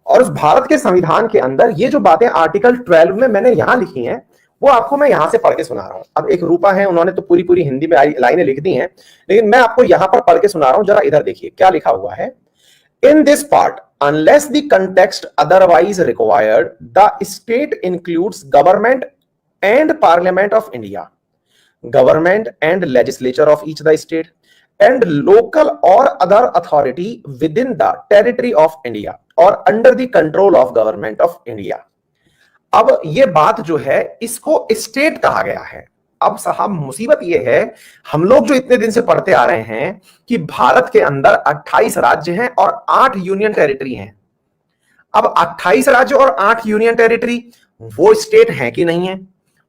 और उस भारत के संविधान के अंदर ये जो बातें आर्टिकल 12 में मैंने यहां लिखी हैं, वो आपको मैं यहां से पढ़ के सुना रहा हूं। अब एक रूपा है, उन्होंने तो पूरी पूरी हिंदी में लाइनें लिख दी हैं, लेकिन मैं आपको यहां पर पढ़ के सुना रहा हूं। जरा इधर देखिए क्या लिखा हुआ है। In this part, unless the context otherwise required, the state includes government and parliament of India, government and legislature of each the state, and local or other authority within the territory of India or under the control of government of India। अब ये बात जो है इसको state कहा गया है। अब साहब मुसीबत ये है, हम लोग जो इतने दिन से पढ़ते आ रहे हैं कि भारत के अंदर 28 राज्य हैं और 8 यूनियन टेरिटरी हैं। अब 28 राज्य और 8 यूनियन टेरिटरी वो स्टेट है कि नहीं है?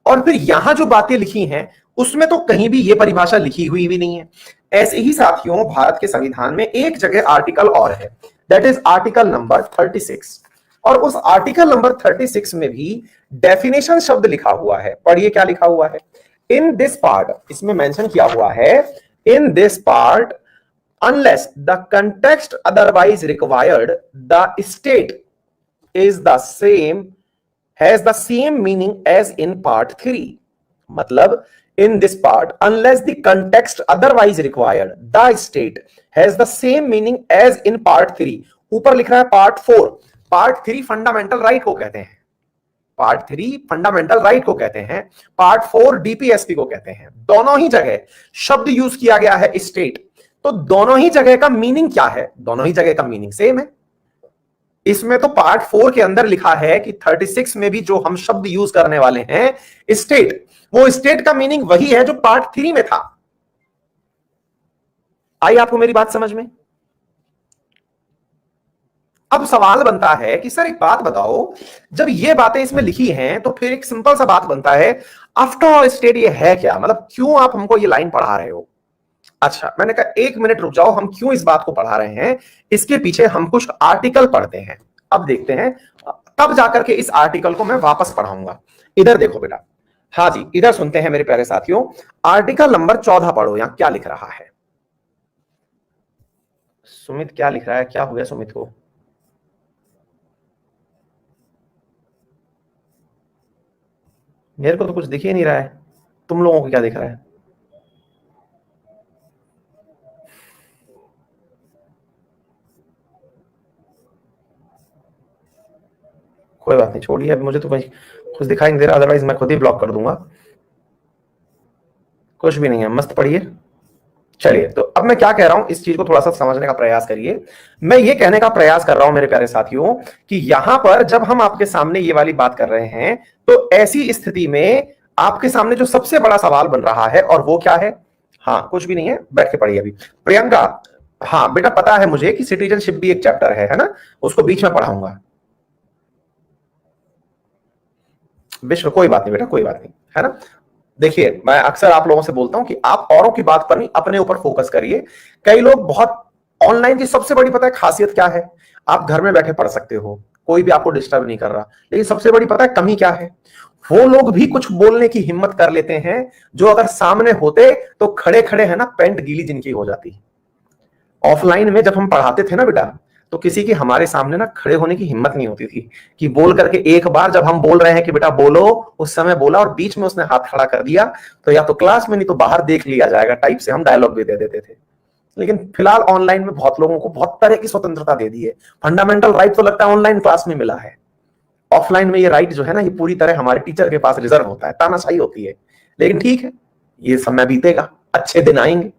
और फिर यहां जो बातें लिखी हैं उसमें तो कहीं भी ये परिभाषा लिखी हुई भी नहीं है। ऐसे ही साथियों भारत के संविधान में एक जगह आर्टिकल और है, दैट इज आर्टिकल नंबर 36, और उस आर्टिकल नंबर 36 में भी डेफिनेशन शब्द लिखा हुआ है। पढ़िए क्या लिखा हुआ है। इन दिस पार्ट, इसमें मेंशन किया हुआ है, in this part unless the context otherwise required, the state is the same, has the same meaning as in part 3। मतलब in this part, unless the context otherwise required, the state has the same meaning as in part 3। ऊपर लिख रहा है part 4। part 3 fundamental right को कहते हैं, part 3 fundamental right को कहते हैं, पार्ट 4 डीपीएसपी को कहते हैं। दोनों ही जगह शब्द यूज किया गया है स्टेट। तो दोनों ही जगह का मीनिंग क्या है? दोनों ही जगह का मीनिंग सेम है। इसमें तो पार्ट 4 के अंदर लिखा है कि 36 में भी जो हम शब्द यूज करने वाले हैं स्टेट, वो स्टेट का मीनिंग वही है जो पार्ट 3 में था। आई आपको मेरी बात समझ में? अब सवाल बनता है कि सर एक बात बताओ, जब ये बातें इसमें लिखी हैं तो फिर एक सिंपल सा बात बनता है, आफ्टर ऑल स्टेट ये है क्या? मतलब क्यों आप हमको ये लाइन पढ़ा रहे हो? अच्छा, मैंने कहा एक मिनट रुक जाओ, हम क्यों इस बात को पढ़ा रहे हैं, इसके पीछे हम कुछ आर्टिकल पढ़ते हैं। अब देखते हैं, तब जाकर के इस आर्टिकल को मैं वापस पढ़ाऊंगा। इधर देखो बेटा, हाँ जी इधर सुनते हैं मेरे प्यारे साथियों। आर्टिकल नंबर 14 पढ़ो, यहां क्या लिख रहा है। सुमित क्या लिख रहा है? क्या हो गया सुमित को? मेरे को तो कुछ दिख ही नहीं रहा है, तुम लोगों को क्या दिख रहा है? कोई बात नहीं, छोड़िए, अब मुझे तो कुछ दिखाई नहीं दे रहा, अदरवाइज मैं खुद ही ब्लॉक कर दूंगा। कुछ भी नहीं है, मस्त पढ़िए। चलिए, तो अब मैं क्या कह रहा हूं, इस चीज को थोड़ा सा समझने का प्रयास करिए। मैं ये कहने का प्रयास कर रहा हूं मेरे प्यारे साथियों कि यहां पर जब हम आपके सामने ये वाली बात कर रहे हैं, तो ऐसी स्थिति में आपके सामने जो सबसे बड़ा सवाल बन रहा है, और वो क्या है? हाँ कुछ भी नहीं है, बैठ के पढ़िए अभी। प्रियंका, हाँ बेटा पता है मुझे कि सिटीजनशिप भी एक चैप्टर है ना, उसको बीच में पढ़ाऊंगा। विश्व, कोई बात नहीं बेटा, कोई बात नहीं, है ना। देखिए मैं अक्सर आप लोगों से बोलता हूं कि आप औरों की बात पर नहीं अपने ऊपर फोकस करिए। कई लोग बहुत, ऑनलाइन की सबसे बड़ी पता है खासियत क्या है, आप घर में बैठे पढ़ सकते हो, कोई भी आपको डिस्टर्ब नहीं कर रहा, लेकिन सबसे बड़ी पता है कमी क्या है, वो लोग भी कुछ बोलने की हिम्मत कर लेते हैं जो अगर सामने होते तो खड़े खड़े है ना पैंट गीली जिनकी हो जाती। ऑफलाइन में जब हम पढ़ाते थे ना बेटा, तो किसी की हमारे सामने ना खड़े होने की हिम्मत नहीं होती थी कि बोल करके, एक बार जब हम बोल रहे हैं कि बेटा बोलो, उस समय बोला और बीच में उसने हाथ खड़ा कर दिया, तो या तो क्लास में नहीं तो बाहर देख लिया जाएगा टाइप से हम डायलॉग भी दे देते थे। लेकिन फिलहाल ऑनलाइन में बहुत लोगों को बहुत तरह की स्वतंत्रता दे दी है। फंडामेंटल राइट तो लगता है ऑनलाइन क्लास में मिला है, ऑफलाइन में ये राइट जो है ना, ये पूरी तरह हमारे टीचर के पास रिजर्व होता है, तानाशाही होती है। लेकिन ठीक है, ये समय बीतेगा, अच्छे दिन आएंगे,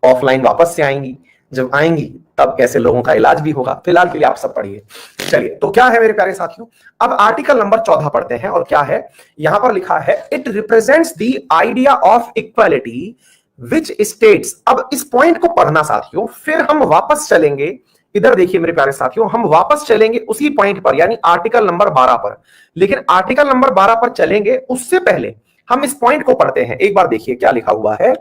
ऑफलाइन वापस से आएंगी, जब आएंगी तब कैसे लोगों का इलाज भी होगा। फिलहाल के लिए आप सब पढ़िए। चलिए, तो क्या है मेरे प्यारे साथियों, अब आर्टिकल नंबर 14 पढ़ते हैं। और क्या है यहां पर लिखा है, it represents the idea of equality which states. अब इस पॉइंट को पढ़ना साथियों, फिर हम वापस चलेंगे। इधर देखिए मेरे प्यारे साथियों, हम वापस चलेंगे उसी पॉइंट पर, यानी आर्टिकल नंबर 12 पर। लेकिन आर्टिकल नंबर 12 पर चलेंगे उससे पहले हम इस पॉइंट को पढ़ते हैं। एक बार देखिए क्या लिखा हुआ है,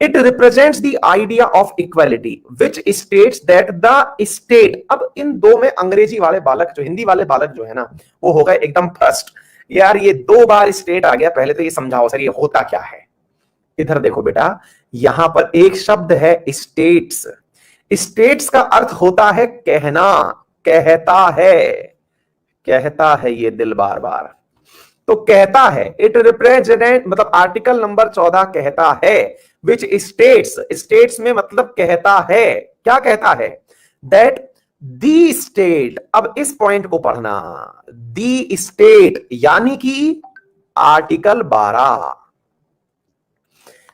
it represents the idea of equality which states that the state. अब इन दो में अंग्रेजी वाले बालक जो, हिंदी वाले बालक जो है ना, वो हो गए एकदम फर्स्ट। यार ये 2 बार स्टेट आ गया, पहले तो ये समझाओ सर ये होता क्या है। इधर देखो बेटा, यहां पर एक शब्द है स्टेट्स। स्टेट्स का अर्थ होता है कहना, कहता है, कहता है ये दिल बार बार। तो कहता है, इट रिप्रेजेंट मतलब आर्टिकल नंबर 14 कहता है, विच स्टेट्स, स्टेट्स में मतलब कहता है, क्या कहता है, दैट दी स्टेट। अब इस पॉइंट को पढ़ना, दी स्टेट यानी कि article 12,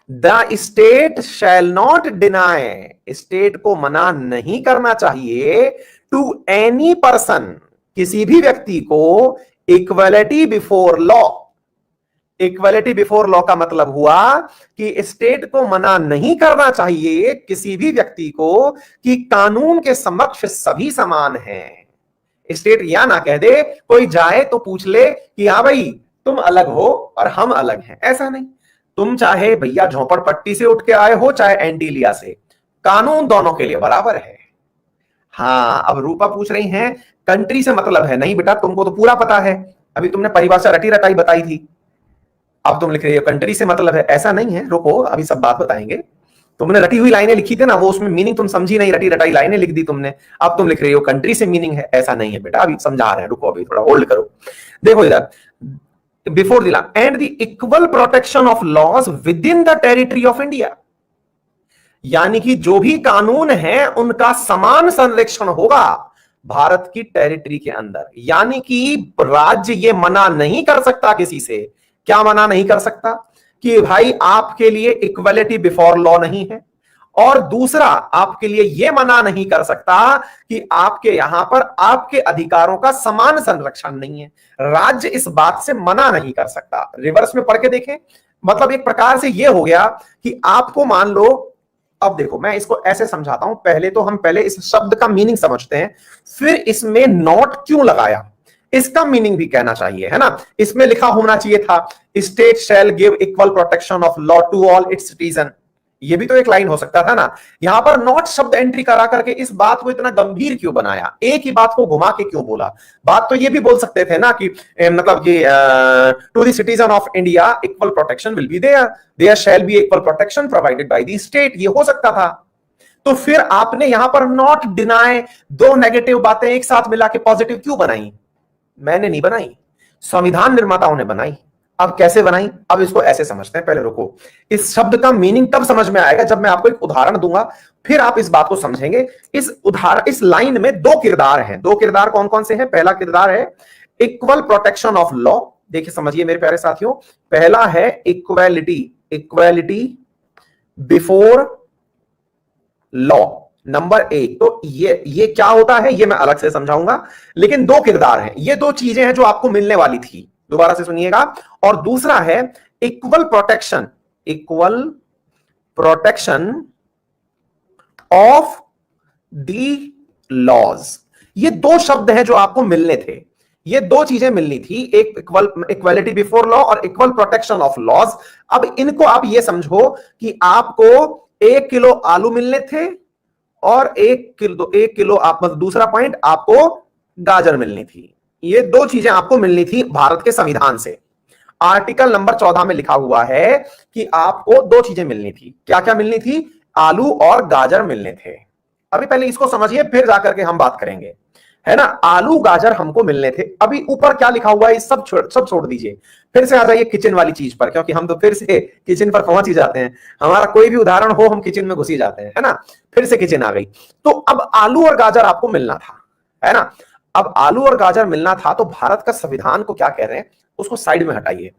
the state shall not deny, state को मना नहीं करना चाहिए, टू एनी पर्सन, किसी भी व्यक्ति को, equality before law. Equality before law का मतलब हुआ कि स्टेट को मना नहीं करना चाहिए किसी भी व्यक्ति को कि कानून के समक्ष सभी समान हैं। स्टेट या ना कह दे, कोई जाए तो पूछ ले कि हाँ भाई तुम अलग हो और हम अलग हैं, ऐसा नहीं। तुम चाहे भैया झोपड़पट्टी से उठ के आए हो, चाहे एंटीलिया से, कानून दोनों के लिए बराबर है। हाँ, अब रूपा पूछ रही हैं कंट्री से मतलब है, नहीं बेटा तुमको तो पूरा पता है, अभी तुमने परिभाषा रटी रटाई बताई थी, अब तुम लिख रही हो कंट्री से मतलब है, ऐसा नहीं है। रुको अभी सब बात बताएंगे। तुमने रटी हुई लाइनें लिखी थी ना, वो उसमें मीनिंग तुम समझी नहीं, रटी रटाई लाइनें लिख दी तुमने, अब तुम लिख रही हो कंट्री से मीनिंग है, ऐसा नहीं है बेटा, अभी समझा रहे हैं, रुको अभी थोड़ा होल्ड करो। देखो इधर, before the end the equal protection of laws within the territory of India, यानी कि जो भी कानून है उनका समान संरक्षण होगा भारत की टेरिटरी के अंदर। यानी कि राज्य ये मना नहीं कर सकता किसी से, क्या मना नहीं कर सकता, कि भाई आपके लिए इक्वलिटी बिफोर लॉ नहीं है, और दूसरा आपके लिए यह मना नहीं कर सकता कि आपके यहां पर आपके अधिकारों का समान संरक्षण नहीं है। राज्य इस बात से मना नहीं कर सकता। रिवर्स में पढ़ के देखें, मतलब एक प्रकार से यह हो गया कि आपको मान लो, अब देखो मैं इसको ऐसे समझाता हूं, पहले तो हम पहले इस शब्द का मीनिंग समझते हैं, फिर इसमें नॉट क्यों लगाया इसका मीनिंग भी कहना चाहिए, है ना। इसमें लिखा होना चाहिए था, state shall give equal protection of law to all its citizen, ये भी तो एक लाइन हो सकता था ना। यहां पर नॉट शब्द एंट्री करा करके इस बात को इतना गंभीर क्यों बनाया, एक ही बात को घुमा के क्यों बोला। बात तो ये भी बोल सकते थे ना कि मतलब ये to the citizen of India equal protection will be there, there shall be equal protection provided by the state, ये हो सकता था। तो फिर आपने यहां पर नॉट डिनाई, दो नेगेटिव बातें एक साथ मिला के पॉजिटिव क्यों बनाई। मैंने नहीं बनाई, संविधान निर्माताओं ने बनाई। अब कैसे बनाई, अब इसको ऐसे समझते हैं, पहले रुको, इस शब्द का मीनिंग तब समझ में आएगा जब मैं आपको एक उदाहरण दूंगा, फिर आप इस बात को समझेंगे। इस उदाहरण, इस लाइन में दो किरदार हैं। दो किरदार कौन कौन से हैं, पहला किरदार है इक्वल प्रोटेक्शन ऑफ लॉ। देखिए समझिए मेरे प्यारे साथियों, पहला है equality, equality before law, number एक। तो ये क्या होता है ये मैं अलग से समझाऊंगा, लेकिन दो किरदार हैं, ये दो चीजें हैं जो आपको मिलने वाली थी, दोबारा से सुनिएगा। और दूसरा है equal protection, equal protection of the laws. ये दो शब्द हैं जो आपको मिलने थे, ये दो चीजें मिलनी थी, एक इक्वलिटी बिफोर लॉ और इक्वल प्रोटेक्शन ऑफ लॉज। अब इनको आप ये समझो कि आपको 1 किलो आलू मिलने थे और 1 किलो आप, मतलब दूसरा पॉइंट आपको गाजर मिलनी थी। ये दो चीजें आपको मिलनी थी भारत के संविधान से। आर्टिकल नंबर 14 में लिखा हुआ है कि आपको दो चीजें मिलनी थी। क्या क्या मिलनी थी, आलू और गाजर मिलने थे। अभी पहले इसको समझिए फिर जाकर के हम बात करेंगे, है ना। आलू गाजर हमको मिलने थे। अभी ऊपर क्या लिखा हुआ है सब छोड़ दीजिए, फिर से आ जाइए किचन वाली चीज पर, क्योंकि हम तो फिर से किचन पर पहुंच ही जाते हैं। हमारा कोई भी उदाहरण हो हम किचन में घुस ही जाते हैं, है ना। फिर से किचन आ गई। तो अब आलू और गाजर आपको मिलना था, है ना। अब आलू और गाजर मिलना था, तो भारत का संविधान को क्या कह रहे हैं उसको साइड में हटाइए।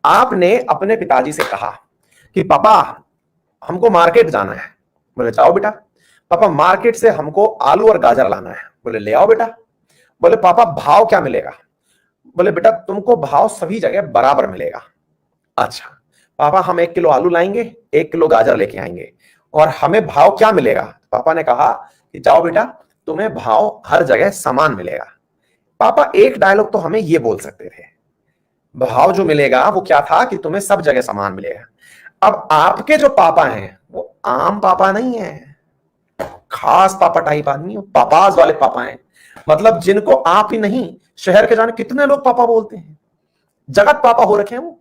आपने अपने पिताजी से कहा कि पापा हमको मार्केट जाना है, बोले जाओ बेटा। पापा मार्केट से हमको आलू और गाजर लाना है। बोले ले आओ बेटा। बोले पापा भाव क्या मिलेगा? बोले बेटा तुमको भाव सभी जगह बराबर मिलेगा। अच्छा पापा हम 1 किलो आलू लाएंगे, 1 किलो गाजर लेके आएंगे, और हमें भाव क्या मिलेगा? पापा ने कहा कि जाओ बेटा तुम्हें भाव हर जगह समान मिलेगा। पापा एक डायलॉग तो हमें ये बोल सकते थे, भाव जो मिलेगा वो क्या था कि तुम्हें सब जगह समान मिलेगा। अब आपके जो पापा हैं वो आम पापा नहीं है, खास पापा टाइप आदमी, पापाज वाले पापा हैं। मतलब जिनको आप ही नहीं शहर के जाने कितने लोग पापा बोलते हैं, जगत पापा हो रखे हैं वो।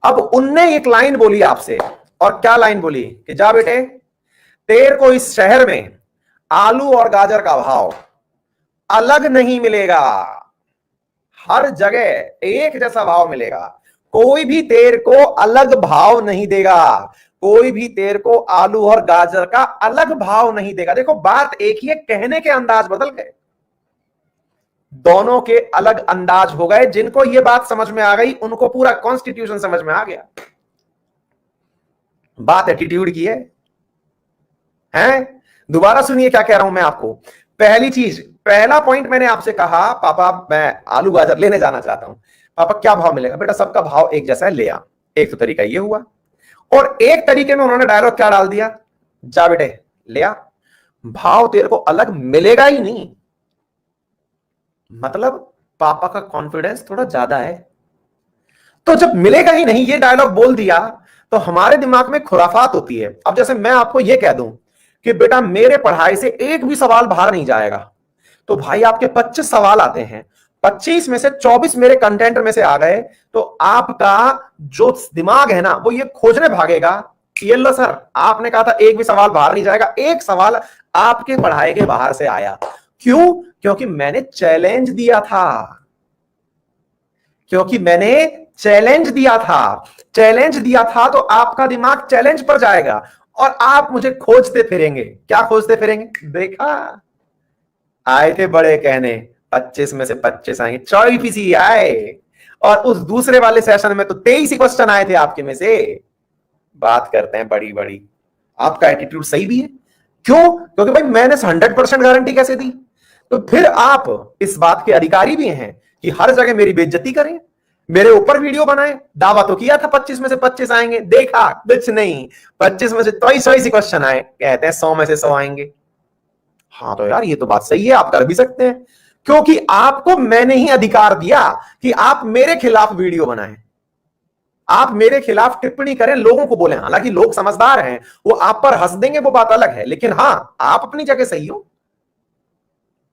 अब उनने एक लाइन बोली आपसे, और क्या लाइन बोली कि जा बेटे तेरे को इस शहर में आलू और गाजर का भाव अलग नहीं मिलेगा, हर जगह एक जैसा भाव मिलेगा, कोई भी तेरे को अलग भाव नहीं देगा, कोई भी तेरे को आलू और गाजर का अलग भाव नहीं देगा। देखो बात एक ही है, कहने के अंदाज बदल गए, दोनों के अलग अंदाज हो गए। जिनको ये बात समझ में आ गई उनको पूरा कॉन्स्टिट्यूशन समझ में आ गया। बात एटीट्यूड की है, हैं? दोबारा सुनिए क्या कह रहा हूं मैं आपको। पहली चीज, पहला पॉइंट मैंने आपसे कहा पापा मैं आलू गाजर लेने जाना चाहता हूं। पापा क्या भाव मिलेगा? बेटा सबका भाव एक जैसा है, ले आ। एक तो तरीका ये हुआ, और एक तरीके में उन्होंने डायलॉग क्या डाल दिया, जा बेटे ले आ, भाव तेरे को अलग मिलेगा ही नहीं। मतलब पापा का कॉन्फिडेंस थोड़ा ज्यादा है। तो जब मिलेगा ही नहीं ये डायलॉग बोल दिया तो हमारे दिमाग में खुराफात होती है। अब जैसे मैं आपको ये कह दूं कि बेटा मेरे पढ़ाई से एक भी सवाल बाहर नहीं जाएगा, तो भाई आपके 25 सवाल आते हैं, 25 में से 24 मेरे कंटेंट में से आ गए, तो आपका जो दिमाग है ना वो ये खोजने भागेगा, ये लो सर आपने कहा था एक भी सवाल बाहर नहीं जाएगा, एक सवाल आपके पढ़ाई के बाहर से आया। क्यों? क्योंकि मैंने चैलेंज दिया था, क्योंकि मैंने चैलेंज दिया था। चैलेंज दिया था तो आपका दिमाग चैलेंज पर जाएगा और आप मुझे खोजते फिरेंगे। क्या खोजते फिरेंगे? देखा आए थे बड़े कहने 25 में से 25 आएंगे, 24 ही आए, और उस दूसरे वाले सेशन में तो 23 ही क्वेश्चन आए थे आपके में से। बात करते हैं बड़ी बड़ी। आपका एटीट्यूड सही भी है। क्यों? क्योंकि भाई मैंने 100% गारंटी कैसे दी? तो फिर आप इस बात के अधिकारी भी हैं कि हर जगह मेरी बेइज्जती करें, मेरे ऊपर वीडियो बनाए। दावा तो किया था 25 में से 25 आएंगे, देखा कुछ नहीं, 25 में से 23 क्वेश्चन आए, कहते हैं 100 में से 100 आएंगे। हाँ तो यार ये तो बात सही है, आप कर भी सकते हैं, क्योंकि आपको मैंने ही अधिकार दिया कि आप मेरे खिलाफ वीडियो बनाएं, आप मेरे खिलाफ टिप्पणी करें, लोगों को बोले। हालांकि लोग समझदार हैं, वो आप पर हंस देंगे, वो बात अलग है, लेकिन हाँ आप अपनी जगह सही हो।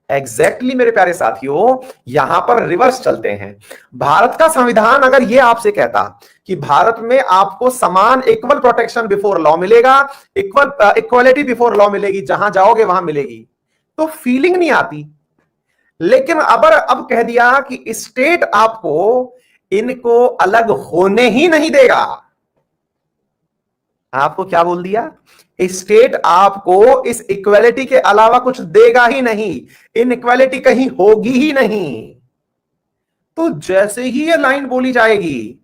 एग्जैक्टली मेरे प्यारे साथियों, यहां पर रिवर्स चलते हैं। भारत का संविधान अगर यह आपसे कहता कि भारत में आपको समान इक्वल प्रोटेक्शन बिफोर लॉ मिलेगा, इक्वलिटी बिफोर लॉ मिलेगी, जहां जाओगे वहां मिलेगी, तो फीलिंग नहीं आती। लेकिन अब कह दिया कि स्टेट आपको इनको अलग होने ही नहीं देगा। आपको क्या बोल दिया? स्टेट आपको इस इक्वालिटी के अलावा कुछ देगा ही नहीं, इनइक्वालिटी कहीं होगी ही नहीं। तो जैसे ही ये लाइन बोली जाएगी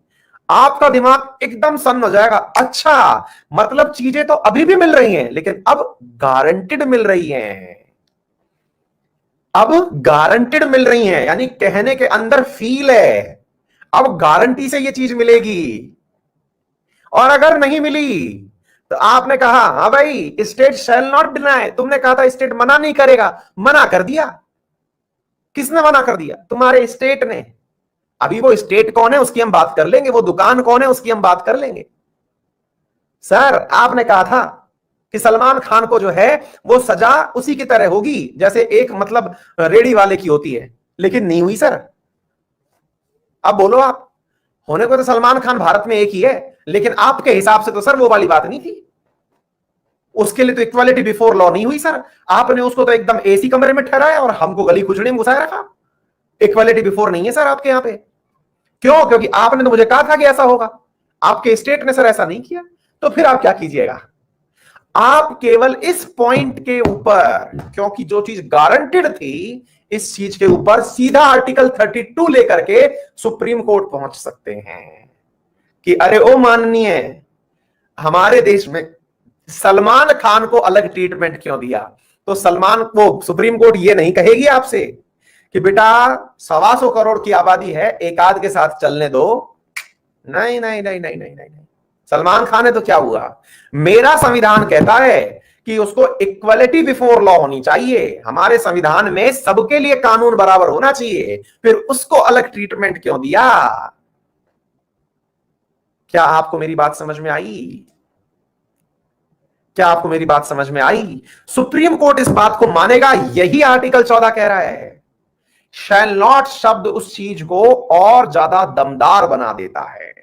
आपका दिमाग एकदम सन्न हो जाएगा। अच्छा मतलब चीजें तो अभी भी मिल रही हैं, लेकिन अब गारंटेड मिल रही हैं, अब गारंटेड मिल रही हैं, यानी कहने के अंदर फील है, अब गारंटी से ये चीज मिलेगी। और अगर नहीं मिली तो आपने कहा हाँ भाई स्टेट शैल नॉट डिनाई, तुमने कहा था स्टेट मना नहीं करेगा, मना कर दिया। किसने मना कर दिया? तुम्हारे स्टेट ने। अभी वो स्टेट कौन है उसकी हम बात कर लेंगे, वो दुकान कौन है उसकी हम बात कर लेंगे। सर आपने कहा था कि सलमान खान को जो है वो सजा उसी की तरह होगी जैसे एक मतलब रेडी वाले की होती है, लेकिन नहीं हुई सर। अब बोलो आप, होने को तो सलमान खान भारत में एक ही है, लेकिन आपके हिसाब से तो सर वो वाली बात नहीं थी, उसके लिए तो इक्वालिटी बिफोर लॉ नहीं हुई सर। आपने उसको तो एकदम एसी कमरे में ठहराया और हमको गली खुजड़ी में घुसाया रखा। इक्वालिटी बिफोर नहीं है सर आपके यहां पे। क्यों? क्योंकि आपने तो मुझे कहा था कि ऐसा होगा, आपके स्टेट ने सर ऐसा नहीं किया। तो फिर आप क्या कीजिएगा? आप केवल इस पॉइंट के ऊपर, क्योंकि जो चीज गारंटेड थी, इस चीज के ऊपर सीधा आर्टिकल 32 लेकर के सुप्रीम कोर्ट पहुंच सकते हैं कि अरे ओ माननीय, हमारे देश में सलमान खान को अलग ट्रीटमेंट क्यों दिया? तो सलमान को सुप्रीम कोर्ट ये नहीं कहेगी आपसे कि बेटा 125 करोड़ की आबादी है, एक आध के साथ चलने दो। नहीं नहीं नहीं नहीं नहीं नहीं, सलमान खान है तो क्या हुआ? मेरा संविधान कहता है कि उसको इक्वलिटी बिफोर लॉ होनी चाहिए। हमारे संविधान में सबके लिए कानून बराबर होना चाहिए, फिर उसको अलग ट्रीटमेंट क्यों दिया? क्या आपको मेरी बात समझ में आई? क्या आपको मेरी बात समझ में आई? सुप्रीम कोर्ट इस बात को मानेगा, यही आर्टिकल 14 कह रहा है। शैल नॉट शब्द उस चीज को और ज्यादा दमदार बना देता है।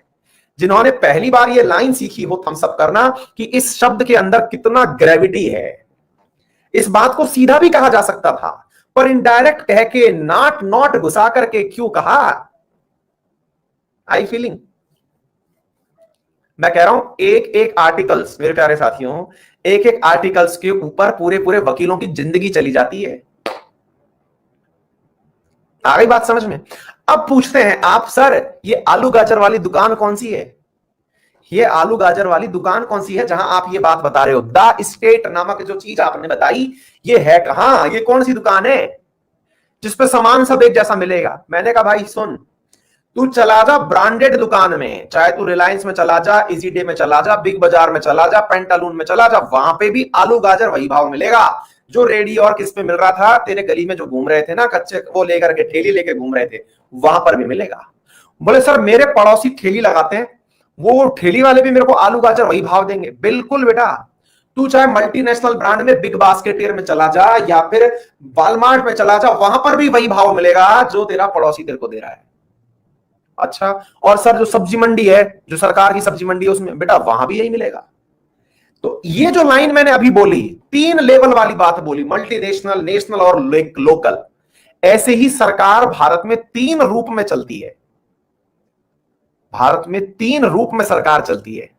जिन्होंने पहली बार ये लाइन सीखी हो थम्स अप करना कि इस शब्द के अंदर कितना ग्रेविटी है। इस बात को सीधा भी कहा जा सकता था, पर इनडायरेक्ट कह के नॉट नॉट घुसा करके क्यों कहा? I feeling? मैं कह रहा हूं एक एक आर्टिकल्स, मेरे प्यारे साथियों, एक एक आर्टिकल्स के ऊपर पूरे पूरे वकीलों की जिंदगी चली जाती है। आ गई बात समझ में? अब पूछते हैं आप, सर ये आलू गाजर वाली दुकान कौन सी है? ये आलू गाजर वाली दुकान कौन सी है जहां आप ये बात बता रहे हो? द स्टेट नामक जो चीज आपने बताई, ये है कहां? ये कौन सी दुकान है जिसपे सामान सब एक जैसा मिलेगा? मैंने कहा भाई सुन, तू चला जा ब्रांडेड दुकान में, चाहे तू रिलायंस में चला जा, इजी डे में चला जा, बिग बाजार में चला जा, पेंटालून में चला जा, वहां पे भी आलू गाजर वही भाव मिलेगा जो रेडी और किस पे मिल रहा था, तेरे गली में जो घूम रहे थे ना कच्चे, वो लेकर के ठेली लेके घूम रहे थे, वहां पर भी मिलेगा। बोले सर मेरे पड़ोसी ठेली लगाते हैं, वो ठेली वाले भी मेरे को आलू गाजर वही भाव देंगे। बिल्कुल बेटा, तू चाहे मल्टीनेशनल ब्रांड में बिग बास्केटियर में चला जा या फिर वॉलमार्ट में चला जा, वहां पर भी वही भाव मिलेगा जो तेरा पड़ोसी तेरे को दे रहा है। अच्छा, और सर जो सब्जी मंडी है, जो सरकार की सब्जी मंडी है, उसमें बेटा वहां भी यही मिलेगा। तो ये जो लाइन मैंने अभी बोली, 3 लेवल वाली बात बोली, मल्टीनेशनल, नेशनल और लोकल। ऐसे ही सरकार भारत में 3 रूप में चलती है। भारत में 3 रूप में सरकार चलती है।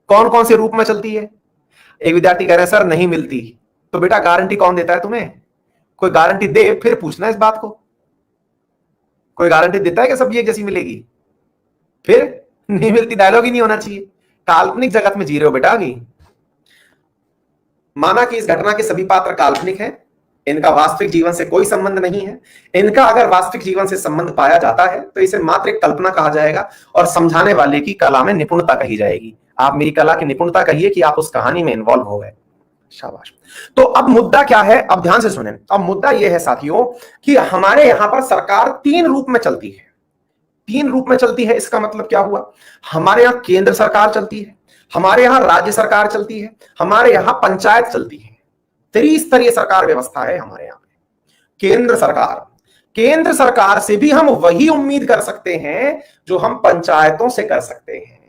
कौन कौन से रूप में चलती है? एक विद्यार्थी कह रहे हैं सर नहीं मिलती, तो बेटा गारंटी कौन देता है तुम्हें? कोई गारंटी दे फिर पूछना इस बात को। कोई गारंटी देता है कि सब्जी एक जैसी मिलेगी? फिर नहीं मिलती डायलॉग ही नहीं होना चाहिए। काल्पनिक जगत में जी रहे हो बेटा अभी। माना कि इस घटना के सभी पात्र काल्पनिक हैं, इनका वास्तविक जीवन से कोई संबंध नहीं है। इनका अगर वास्तविक जीवन से संबंध पाया जाता है तो इसे मात्र एक कल्पना कहा जाएगा और समझाने वाले की कला में निपुणता कही जाएगी। आप मेरी कला की निपुणता कहिए कि आप उस कहानी में इन्वॉल्व हो गए। शाबाश। तो अब मुद्दा क्या है? अब ध्यान से सुनें। अब मुद्दा यह है साथियों कि हमारे यहां पर सरकार 3 रूप में चलती है। 3 रूप में चलती है, इसका मतलब क्या हुआ? हमारे यहां केंद्र सरकार चलती है, हमारे यहां राज्य सरकार चलती है, हमारे यहां पंचायत चलती है। त्रिस्तरीय सरकार व्यवस्था है हमारे यहां पे। केंद्र सरकार से भी हम वही उम्मीद कर सकते हैं जो हम पंचायतों से कर सकते हैं।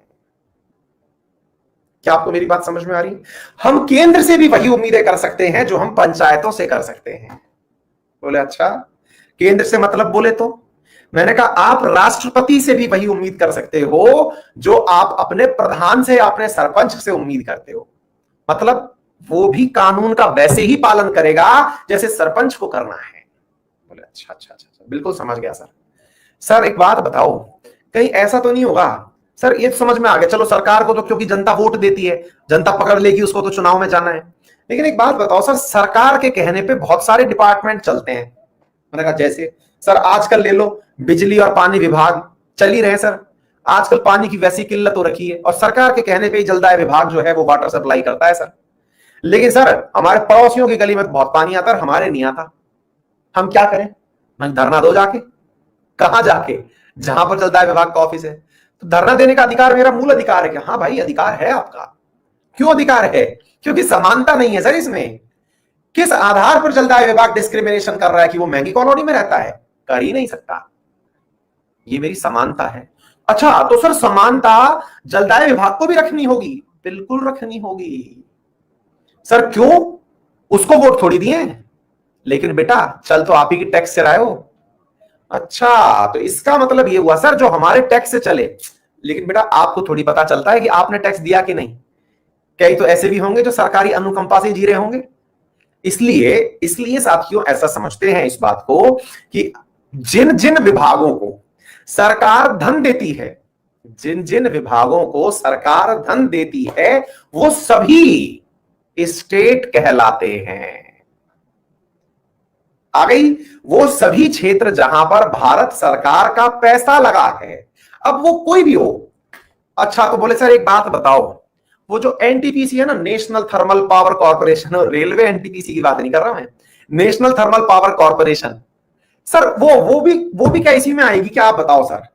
क्या आपको मेरी बात समझ में आ रही है? हम केंद्र से भी वही उम्मीदें कर सकते हैं जो हम पंचायतों से कर सकते हैं। बोले अच्छा, केंद्र से मतलब बोले तो मैंने कहा आप राष्ट्रपति से भी वही उम्मीद कर सकते हो जो आप अपने प्रधान से, अपने सरपंच से उम्मीद करते हो। मतलब वो भी कानून का वैसे ही पालन करेगा जैसे सरपंच को करना है। बोले अच्छा अच्छा अच्छा, बिल्कुल समझ गया सर। सर एक बात बताओ, कहीं ऐसा तो नहीं होगा? सर ये समझ में आ गया, चलो सरकार को तो क्योंकि जनता वोट देती है, जनता पकड़ लेगी उसको, तो चुनाव में जाना है। लेकिन एक बात बताओ सर, सरकार के कहने पे बहुत सारे डिपार्टमेंट चलते हैं। मैंने कहा जैसे सर आजकल ले लो बिजली और पानी विभाग चल ही रहे सर, आजकल पानी की वैसी किल्लत हो रखी है और सरकार के कहने पे ही जलदाय विभाग जो है वो वाटर सप्लाई करता है सर। लेकिन सर हमारे पड़ोसियों की गली में बहुत पानी आता है, हमारे नहीं आता, हम क्या करें? मैं धरना दो जाके। कहां जाके? जहां पर जलदाय विभाग का ऑफिस है। तो धरना देने का अधिकार मेरा मूल अधिकार है क्या? हाँ भाई अधिकार है आपका। क्यों अधिकार है? क्योंकि समानता नहीं है सर इसमें। किस आधार पर जलदाय विभाग डिस्क्रिमिनेशन कर रहा है कि वो महंगी कॉलोनी में रहता है? कर ही नहीं सकता। ये मेरी समानता है। अच्छा तो सर समानता जलदाय विभाग को भी रखनी होगी? बिल्कुल रखनी होगी। सर क्यों? उसको वोट थोड़ी दिए, लेकिन बेटा चल तो आप ही की टैक्स से रहे हो। अच्छा तो इसका मतलब ये हुआ सर जो हमारे टैक्स से चले, लेकिन बेटा आपको थोड़ी पता चलता है कि आपने टैक्स दिया कि नहीं। कई तो ऐसे भी होंगे जो सरकारी अनुकंपा से जी रहे होंगे। इसलिए साथियों ऐसा समझते हैं इस बात को कि जिन जिन विभागों को सरकार धन देती है, जिन जिन विभागों को सरकार धन देती है, वो सभी स्टेट कहलाते हैं। आ गई। वो सभी क्षेत्र जहां पर भारत सरकार का पैसा लगा है, अब वो कोई भी हो। अच्छा तो बोले सर एक बात बताओ, वो जो एनटीपीसी है ना, नेशनल थर्मल पावर कॉर्पोरेशन, और रेलवे एनटीपीसी की बात नहीं कर रहा मैं, national thermal power corporation, sir वो भी क्या इसी में आएगी क्या, आप बताओ सर।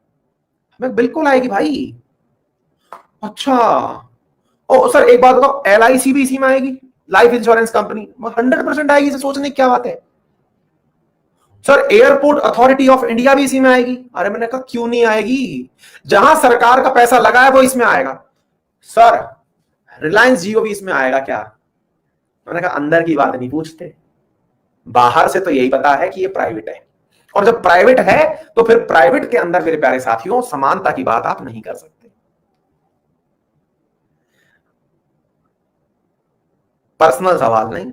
मैं बिल्कुल आएगी भाई। अच्छा, ओ सर एक बात बताओ, एलआईसी भी इसी में आएगी, लाइफ इंश्योरेंस कंपनी, 100% आएगी, सोचने की क्या बात है। Sir airport authority of India भी इसी में आएगी। अरे मैंने कहा क्यों नहीं आएगी, जहां सरकार का पैसा लगा है वो इसमें आएगा। सर रिलायंस जियो भी इसमें आएगा क्या। मैंने कहा अंदर की बात नहीं पूछते, बाहर से तो यही पता है कि ये प्राइवेट है, और जब प्राइवेट है तो फिर प्राइवेट के अंदर मेरे प्यारे साथियों समानता की बात आप नहीं कर सकते। पर्सनल सवाल नहीं।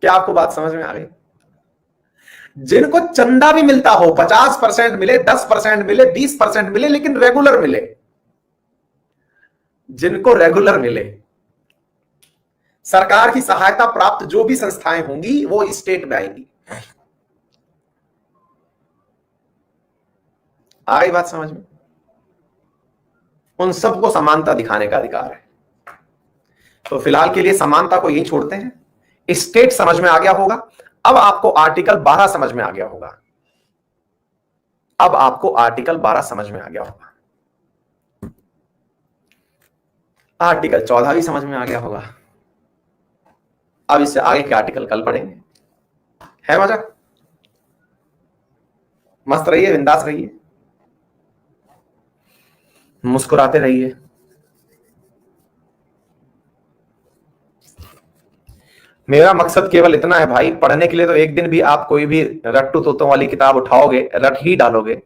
क्या आपको बात समझ में आ गई। जिनको चंदा भी मिलता हो, 50% मिले, 10% मिले, 20% मिले, लेकिन रेगुलर मिले, जिनको रेगुलर मिले, सरकार की सहायता प्राप्त जो भी संस्थाएं होंगी वो स्टेट में आएंगी। आ गई बात समझ में। उन सबको समानता दिखाने का अधिकार है। तो फिलहाल के लिए समानता को यही छोड़ते हैं। स्टेट समझ में आ गया होगा। अब आपको आर्टिकल 12 समझ में आ गया होगा। अब आपको आर्टिकल 12 समझ में आ गया होगा। आर्टिकल 14 भी समझ में आ गया होगा। अब इससे आगे के आर्टिकल कल पढ़ेंगे। है मजा। मस्त रहिए, बिंदास रहिए, मुस्कुराते रहिए। मेरा मकसद केवल इतना है भाई, पढ़ने के लिए तो एक दिन भी आप कोई भी रट्टू तोतों वाली किताब उठाओगे, रट ही डालोगे।